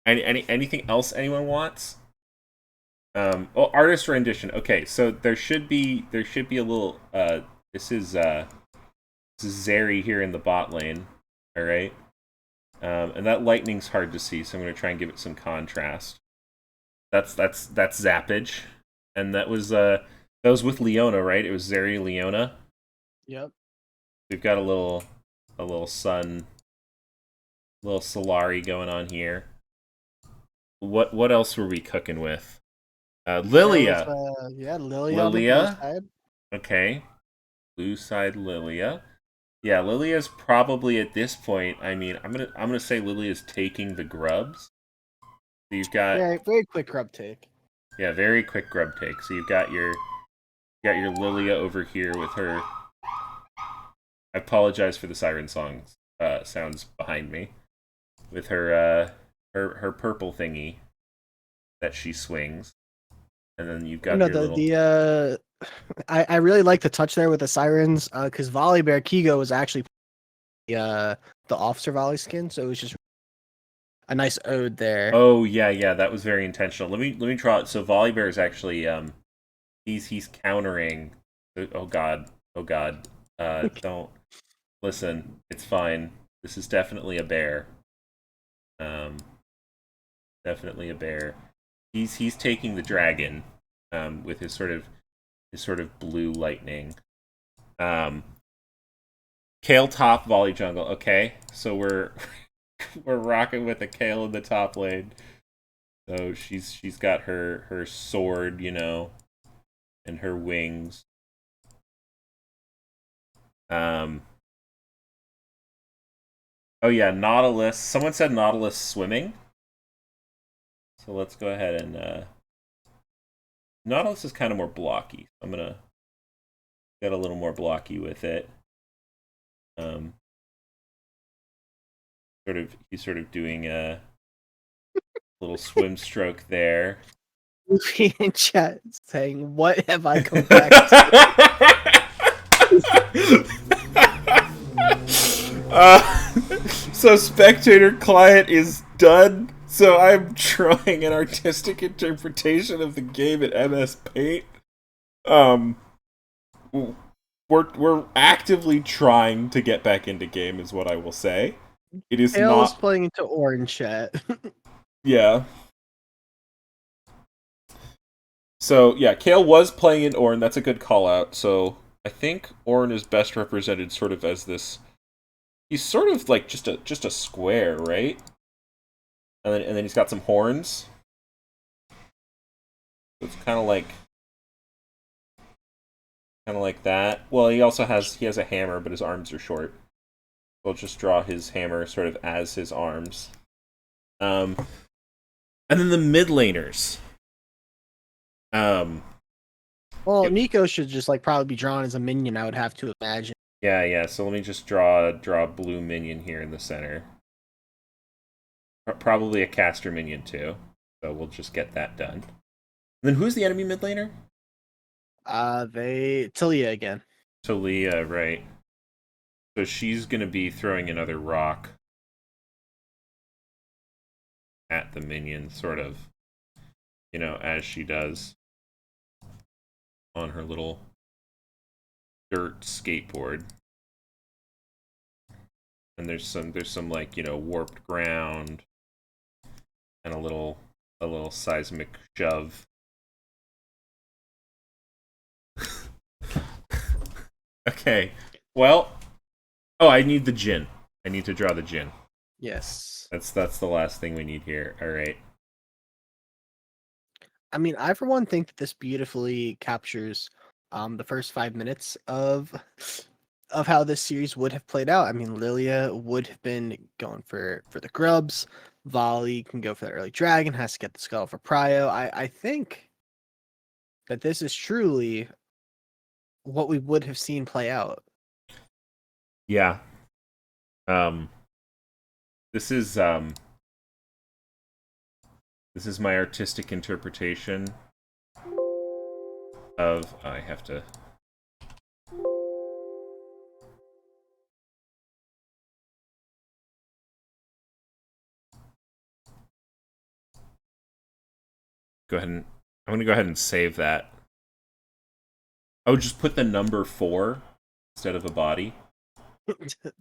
Anything else anyone wants? Artist rendition. Okay, so there should be a little. This is Zeri here in the bot lane. All right, and that lightning's hard to see, so I'm going to try and give it some contrast. That's Zappage, and that was with Leona, right? It was Zeri Leona. Yep. We've got a little sun, little Solari going on here. What else were we cooking with? Lilia. Lilia on the blue side. Okay. Blue side Lilia. Yeah, Lilia's probably at this point, I mean, I'm gonna say Lilia's taking the grubs. So you've got very quick grub take. Yeah, very quick grub take. So you've got your Lilia over here with her. I apologize for the siren songs sounds behind me. With her her purple thingy that she swings. And then you've got I really like the touch there with the sirens, because Volibear Kigo was actually the officer volley skin, so it was just a nice ode there. Oh yeah, that was very intentional. Let me draw it. So Volibear is actually he's countering. Oh god. Don't listen. It's fine. This is definitely a bear. Definitely a bear. He's taking the dragon, with his sort of blue lightning. Kale top volley jungle. Okay, so we're rocking with a Kale in the top lane. So she's got her sword, and her wings. Oh yeah, Nautilus. Someone said Nautilus swimming. So let's go ahead and Nautilus is kind of more blocky. I'm gonna get a little more blocky with it. He's sort of doing a little swim stroke there. In chat saying, "What have I come back to?" So spectator client is done. So I'm drawing an artistic interpretation of the game at MS Paint. We're actively trying to get back into game, is what I will say. It is Kale not is playing into orange chat. Yeah. So yeah, Kale was playing in Ornn. That's a good call out. So I think Ornn is best represented sort of as this. He's sort of like just a square, right? And then he's got some horns. So it's kind of like that. Well, he has a hammer, but his arms are short. We'll just draw his hammer sort of as his arms. And then the mid laners. Well, Nico should just probably be drawn as a minion, I would have to imagine. Yeah. So let me just draw a blue minion here in the center. Probably a caster minion too. So we'll just get that done. And then who's the enemy mid laner? Talia again. Talia, right. So she's gonna be throwing another rock at the minion, sort of, as she does on her little dirt skateboard. And there's some warped ground and a little seismic shove. Okay. Well, I need the Jhin. I need to draw the Jhin. Yes. That's the last thing we need here. All right. I mean, I for one think that this beautifully captures the first 5 minutes of how this series would have played out. I mean, Lilia would have been going for the grubs. Volley can go for the early dragon, has to get the skull for Prio. I think that this is truly what we would have seen play out. Yeah. Um, this is my artistic interpretation of. I have to. Go ahead and I'm gonna go ahead and save that. Oh, just put the number 4 instead of a body.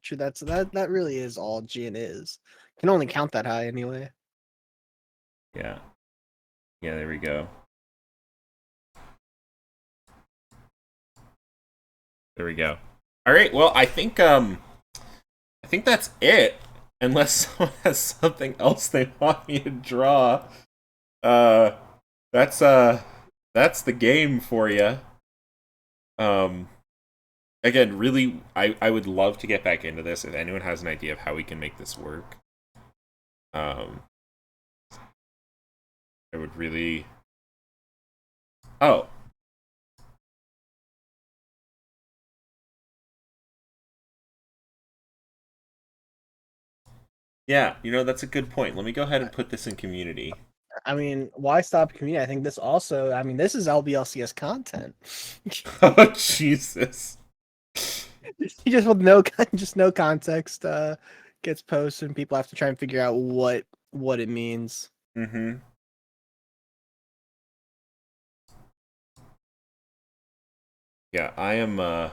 True, that really is all Jin is. Can only count that high anyway. Yeah. Yeah, there we go. There we go. All right, well, I think that's it. Unless someone has something else they want me to draw. That's the game for you. Again, really, I would love to get back into this if anyone has an idea of how we can make this work. I would really. Oh. Yeah, that's a good point. Let me go ahead and put this in community. I mean, why stop community? I think this also, I mean, this is LBLCS content. Oh, Jesus. He just with no context gets posted and people have to try and figure out what it means. Mm-hmm. Yeah, I'm at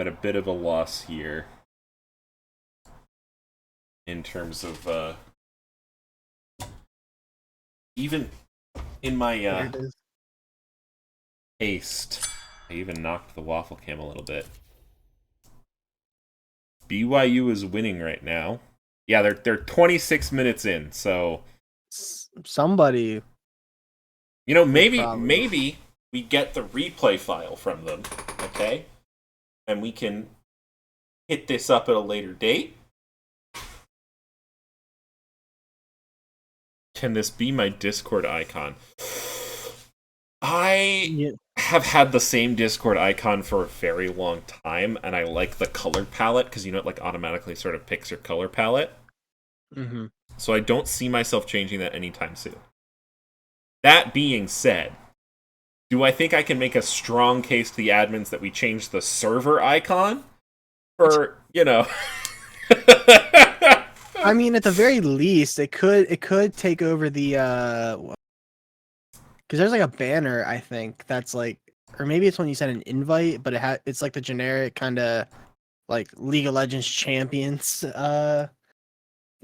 a bit of a loss here in terms of even in my haste. I even knocked the waffle cam a little bit. BYU is winning right now. Yeah, they're 26 minutes in, so somebody, maybe we get the replay file from them, okay? And we can hit this up at a later date. Can this be my Discord icon? I have had the same Discord icon for a very long time, and I like the color palette, because it like automatically sort of picks your color palette. Mm-hmm. So I don't see myself changing that anytime soon. That being said, do I think I can make a strong case to the admins that we change the server icon? For, I mean, at the very least, it could take over the because there's like a banner, I think, that's like, or maybe it's when you send an invite, but it's like the generic kind of like League of Legends champions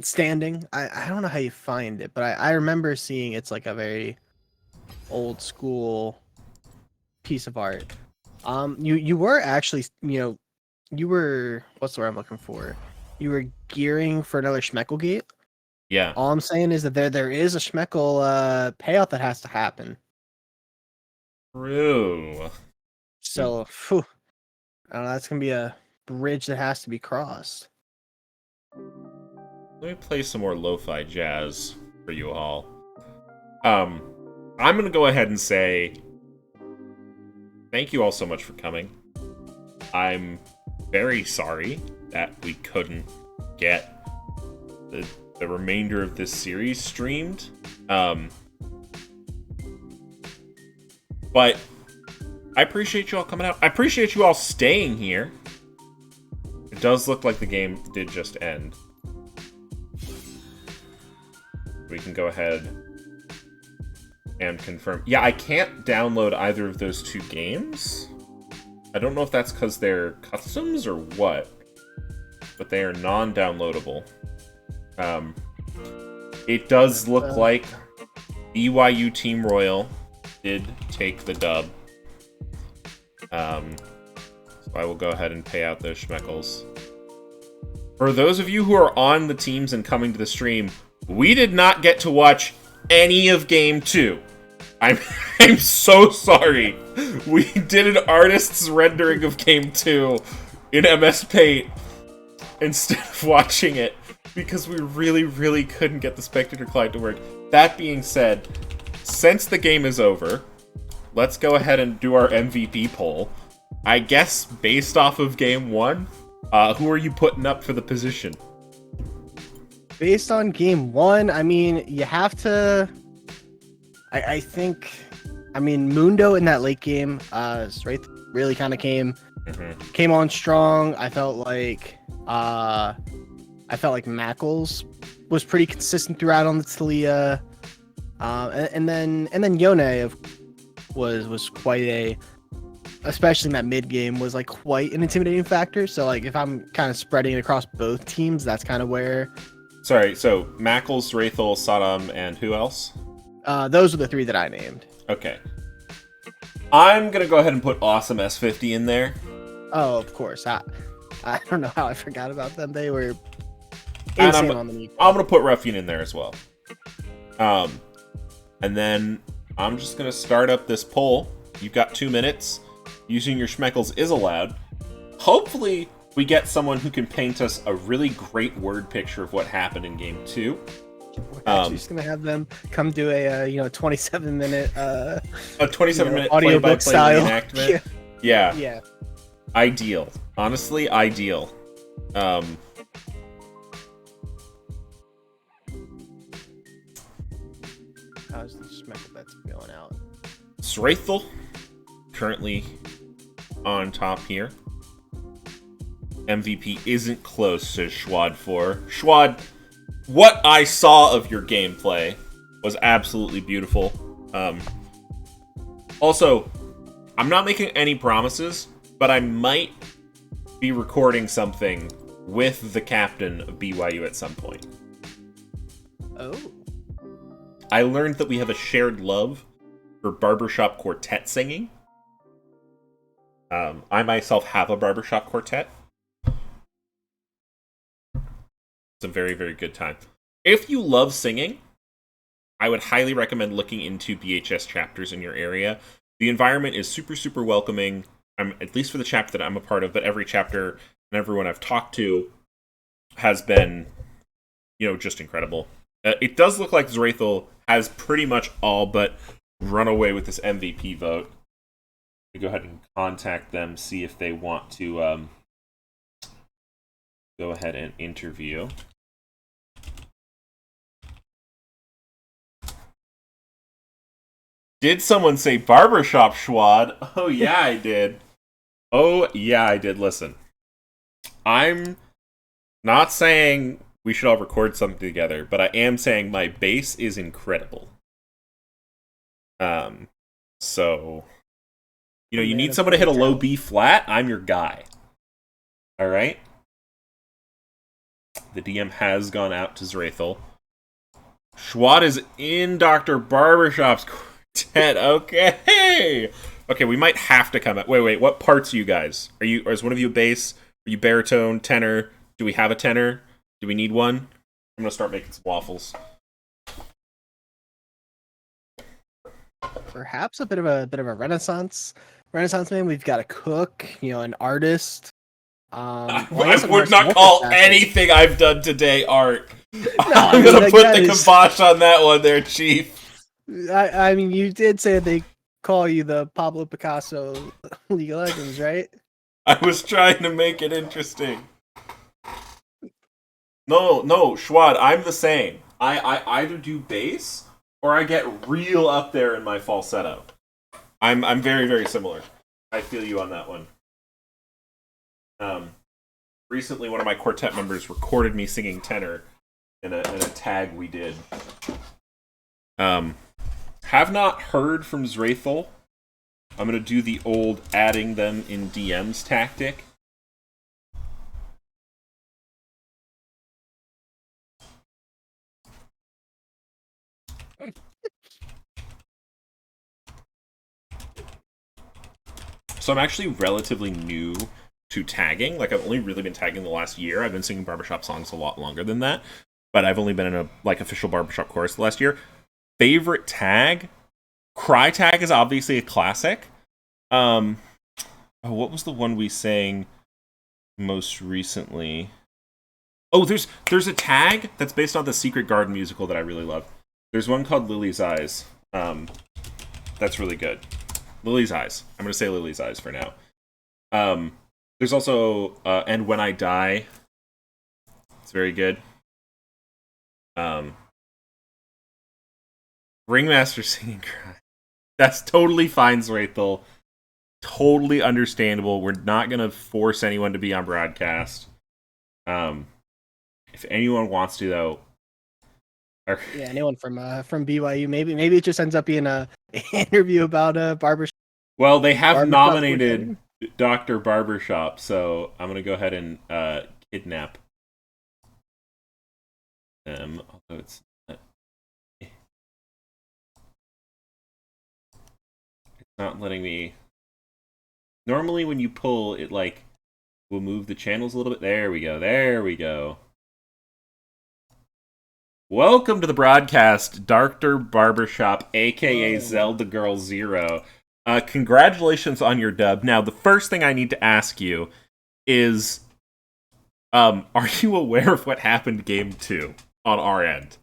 standing. I don't know how you find it, but I remember seeing it's like a very old school piece of art. You were actually, you were, what's the word I'm looking for? You were gearing for another Schmeckle gate. Yeah. All I'm saying is that there is a Schmeckle payout that has to happen. True. So, I don't know, that's gonna be a bridge that has to be crossed. Let me play some more lo-fi jazz for you all. I'm gonna go ahead and say thank you all so much for coming. I'm very sorry that we couldn't get the remainder of this series streamed. But I appreciate you all coming out. I appreciate you all staying here. It does look like the game did just end. We can go ahead and confirm. Yeah, I can't download either of those two games. I don't know if that's because they're customs or what, but they are non-downloadable. It does look like BYU Team Royal did take the dub. So I will go ahead and pay out those schmeckles. For those of you who are on the teams and coming to the stream, we did not get to watch any of Game 2. I'm so sorry. We did an artist's rendering of Game 2 in MS Paint instead of watching it because we really, really couldn't get the spectator client to work. That being said, since the game is over, let's go ahead and do our MVP poll. I guess based off of Game 1, Who are you putting up for the position? Based on game one, I mean, you have to. I think. I mean, Mundo in that late game, right, really kind of came on strong. I felt like Mackles was pretty consistent throughout on the Talia, and then Yone was quite a, especially in that mid game, was like quite an intimidating factor. So like if I'm kind of spreading it across both teams, that's kind of where. Sorry, so Mackles, Wraithel, Saddam, and who else? Those are the three that I named. Okay. I'm gonna go ahead and put Awesome S50 in there. Oh, of course. I don't know how I forgot about them. They were And insane on the knee. I'm gonna put Ruffian in there as well. And then I'm just gonna start up this poll. You've got 2 minutes. Using your schmeckles is allowed. Hopefully, we get someone who can paint us a really great word picture of what happened in game 2. We're actually just gonna have them come do a 27-minute a 27-minute audiobook play-by-play style reenactment. Yeah. Ideal. Honestly, ideal. How's the schmeckle that's going out? Sraethel, currently on top here. MVP isn't close, says Schwad4. Schwad, what I saw of your gameplay was absolutely beautiful. Also, I'm not making any promises, but I might be recording something with the captain of BYU at some point. Oh. I learned that we have a shared love for barbershop quartet singing. I myself have a barbershop quartet. It's a very, very good time. If you love singing, I would highly recommend looking into BHS chapters in your area. The environment is super, super welcoming. At least for the chapter that I'm a part of, but every chapter and everyone I've talked to has been, just incredible. It does look like Zraethel has pretty much all but run away with this MVP vote. Go ahead and contact them, see if they want to go ahead and interview. Did someone say barbershop, Schwad? Oh, yeah, I did. Listen, I'm not saying we should all record something together, but I am saying my bass is incredible. So, you need someone to hit a low B flat, I'm your guy. All right? The DM has gone out to Zraethel. Schwad is in Dr. Barbershop's quartet. Okay. Okay, we might have to come out. Wait, what parts are you guys? Is one of you a bass? Are you baritone, tenor? Do we have a tenor? Do we need one? I'm gonna start making some waffles. Perhaps a bit of a Renaissance man. We've got a cook, an artist. I would not call anything I've done today art. I'm gonna put the kibosh on that one there, Chief. I mean, you did say they call you the Pablo Picasso League of Legends, right? I was trying to make it interesting. No, Schwad, I'm the same. I either do bass or I get real up there in my falsetto. I'm very, very similar. I feel you on that one. Recently, one of my quartet members recorded me singing tenor in a tag we did. Have not heard from Zraethel. I'm going to do the old adding them in DMs tactic. So I'm actually relatively new to tagging. Like, I've only really been tagging the last year. I've been singing barbershop songs a lot longer than that. But I've only been in a official barbershop chorus the last year. Favorite tag? Cry Tag is obviously a classic. What was the one we sang most recently? Oh, there's a tag that's based on the Secret Garden musical that I really love. There's one called Lily's Eyes. That's really good. Lily's Eyes. I'm going to say Lily's Eyes for now. There's also And When I Die. It's very good. Ringmaster Singing Cry. That's totally fine, Zrathel. Totally understandable. We're not gonna force anyone to be on broadcast. If anyone wants to, though. Yeah, anyone from BYU. Maybe it just ends up being a interview about barbershop. Well, they have Barbershop nominated Dr. Barbershop, so I'm gonna go ahead and kidnap them. Although it's not letting me. Normally, when you pull, it like will move the channels a little bit. There we go. There we go. Welcome to the broadcast, Dr. Barbershop, aka Zelda Girl Zero. Congratulations on your dub. Now, the first thing I need to ask you is, are you aware of what happened game 2 on our end?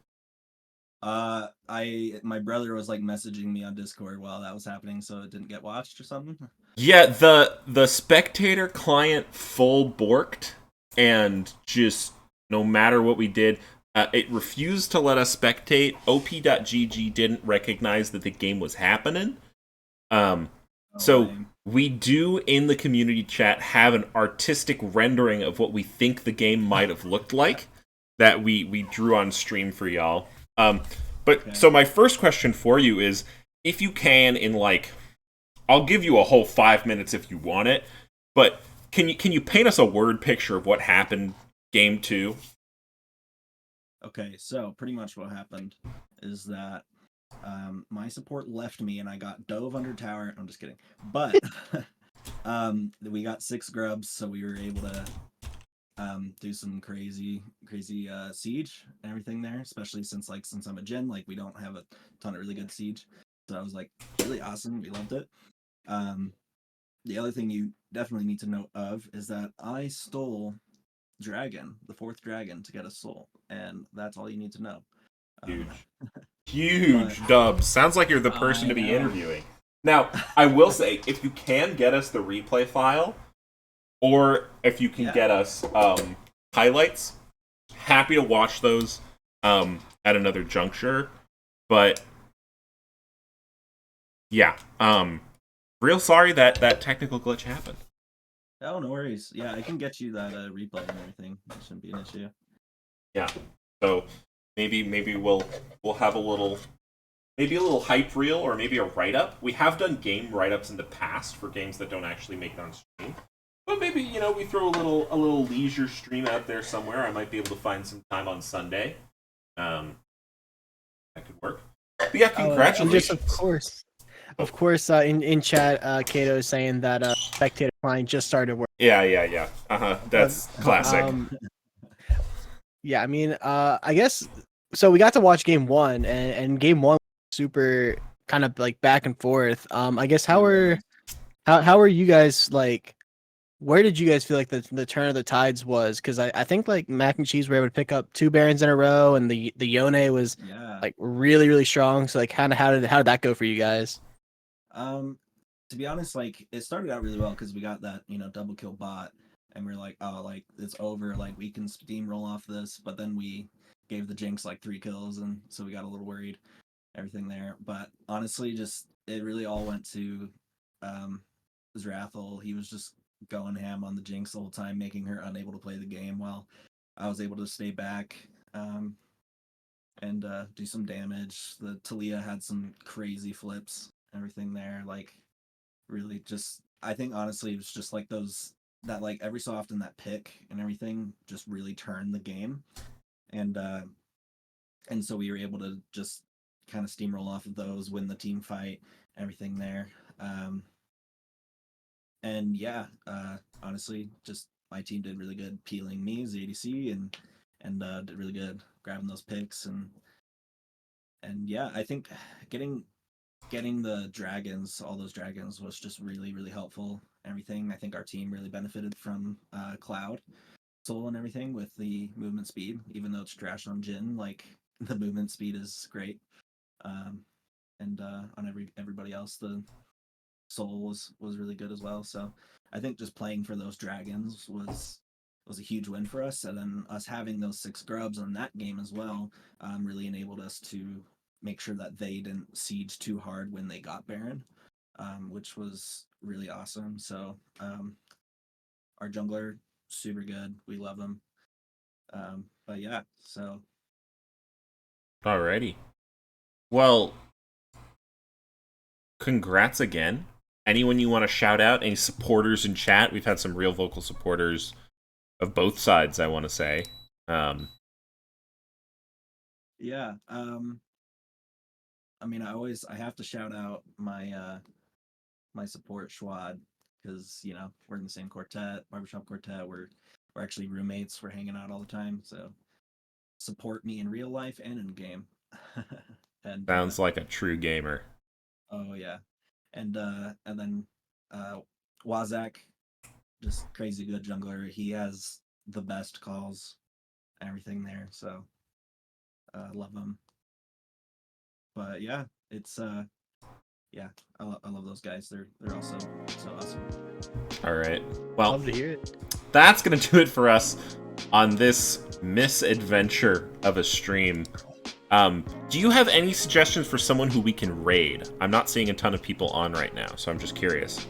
My brother was like messaging me on Discord while that was happening, so it didn't get watched or something. Yeah, the spectator client full borked, and just no matter what we did, it refused to let us spectate. op.gg didn't recognize that the game was happening. So we do in the community chat have an artistic rendering of what we think the game might have looked like that we drew on stream for y'all. So my first question for you is, if you can, in like, I'll give you a whole 5 minutes if you want it, but can you paint us a word picture of what happened game 2? Okay, so pretty much what happened is that my support left me and I got dove under tower. I'm just kidding. But we got 6 grubs, so we were able to do some crazy siege and everything there, especially since I'm a Jin, like we don't have a ton of really good siege. So I was like really awesome. We loved it. The other thing you definitely need to know of is that I stole dragon, the 4th dragon, to get a soul, and that's all you need to know. Huge dubs. Sounds like you're the person to be interviewing. Now, I will say, if you can get us the replay file, or if you can get us highlights, happy to watch those at another juncture. But yeah, real sorry that technical glitch happened. Oh, no worries. Yeah, I can get you that replay and everything. That shouldn't be an issue. Yeah. So maybe we'll have a little hype reel, or maybe a write up. We have done game write ups in the past for games that don't actually make it on stream. But maybe, we throw a little leisure stream out there somewhere. I might be able to find some time on Sunday. That could work. But yeah, congratulations. Of course, in chat, Kato is saying that spectator client just started work. Yeah. That's classic. Yeah, I mean, I guess so. We got to watch game 1, and game 1 was super kind of like back and forth. I guess how are you guys like? Where did you guys feel like the turn of the tides was? Because I think like Mac and Cheese were able to pick up 2 Barons in a row, and the Yone was like really strong. So like, kind of how did that go for you guys? To be honest, like it started out really well because we got that double kill bot, and we are like, oh, like it's over, like we can steamroll off this. But then we gave the Jinx like 3 kills, and so we got a little worried, everything there. But honestly, just it really all went to Zrathel. He was just going ham on the Jinx the whole time, making her unable to play the game, while I was able to stay back and do some damage. The Talia had some crazy flips, everything there, like really just, I think honestly it was just like that like every so often that pick and everything just really turned the game, and so we were able to just kind of steamroll off of those, win the team fight, everything there. And yeah, honestly, just my team did really good peeling me as the ADC, and did really good grabbing those picks, and yeah, I think getting the dragons, all those dragons, was just really helpful. Everything, I think our team really benefited from Cloud Soul and everything with the movement speed, even though it's trash on Jin, like the movement speed is great. And on everybody else, the Soul was really good as well. So I think just playing for those dragons was a huge win for us, and then us having those 6 grubs on that game as well really enabled us to make sure that they didn't siege too hard when they got Baron, which was really awesome. So our jungler, super good. We love him. But yeah, so. Alrighty. Well, congrats again. Anyone you want to shout out? Any supporters in chat? We've had some real vocal supporters of both sides, I want to say. Yeah. I mean, I have to shout out my my support Schwad, because we're in the same quartet, barbershop quartet. We're actually roommates. We're hanging out all the time. So support me in real life and in game. And Sounds like a true gamer. oh yeah, and then Wazak, just crazy good jungler. He has the best calls, everything there. So love him. But yeah, it's yeah, I love those guys. They're also so awesome. All right. Well, Love to hear it. that's going to do it for us on this misadventure of a stream. Do you have any suggestions for someone who we can raid? I'm not seeing a ton of people on right now, so I'm just curious.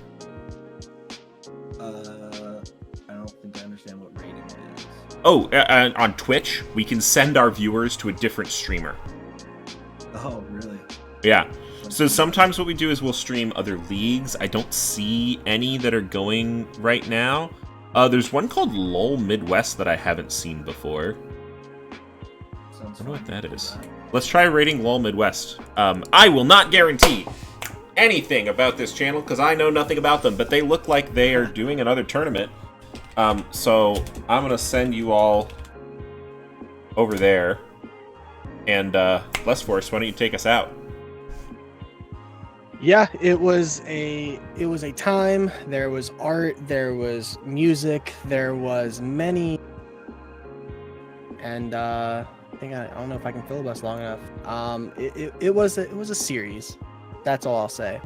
I don't think I understand what raiding is. Oh, on Twitch, we can send our viewers to a different streamer. Oh, really? Yeah. So sometimes what we do is we'll stream other leagues. I don't see any that are going right now. There's one called LOL Midwest that I haven't seen before. I don't know what that is. Let's try rating LOL Midwest. I will not guarantee anything about this channel because I know nothing about them, but they look like they are doing another tournament. So I'm going to send you all over there. And Less Force, why don't you take us out? Yeah, it was a time. There was art, there was music, there was many, and I don't know if I can filibuster long enough. It was a series. That's all I'll say.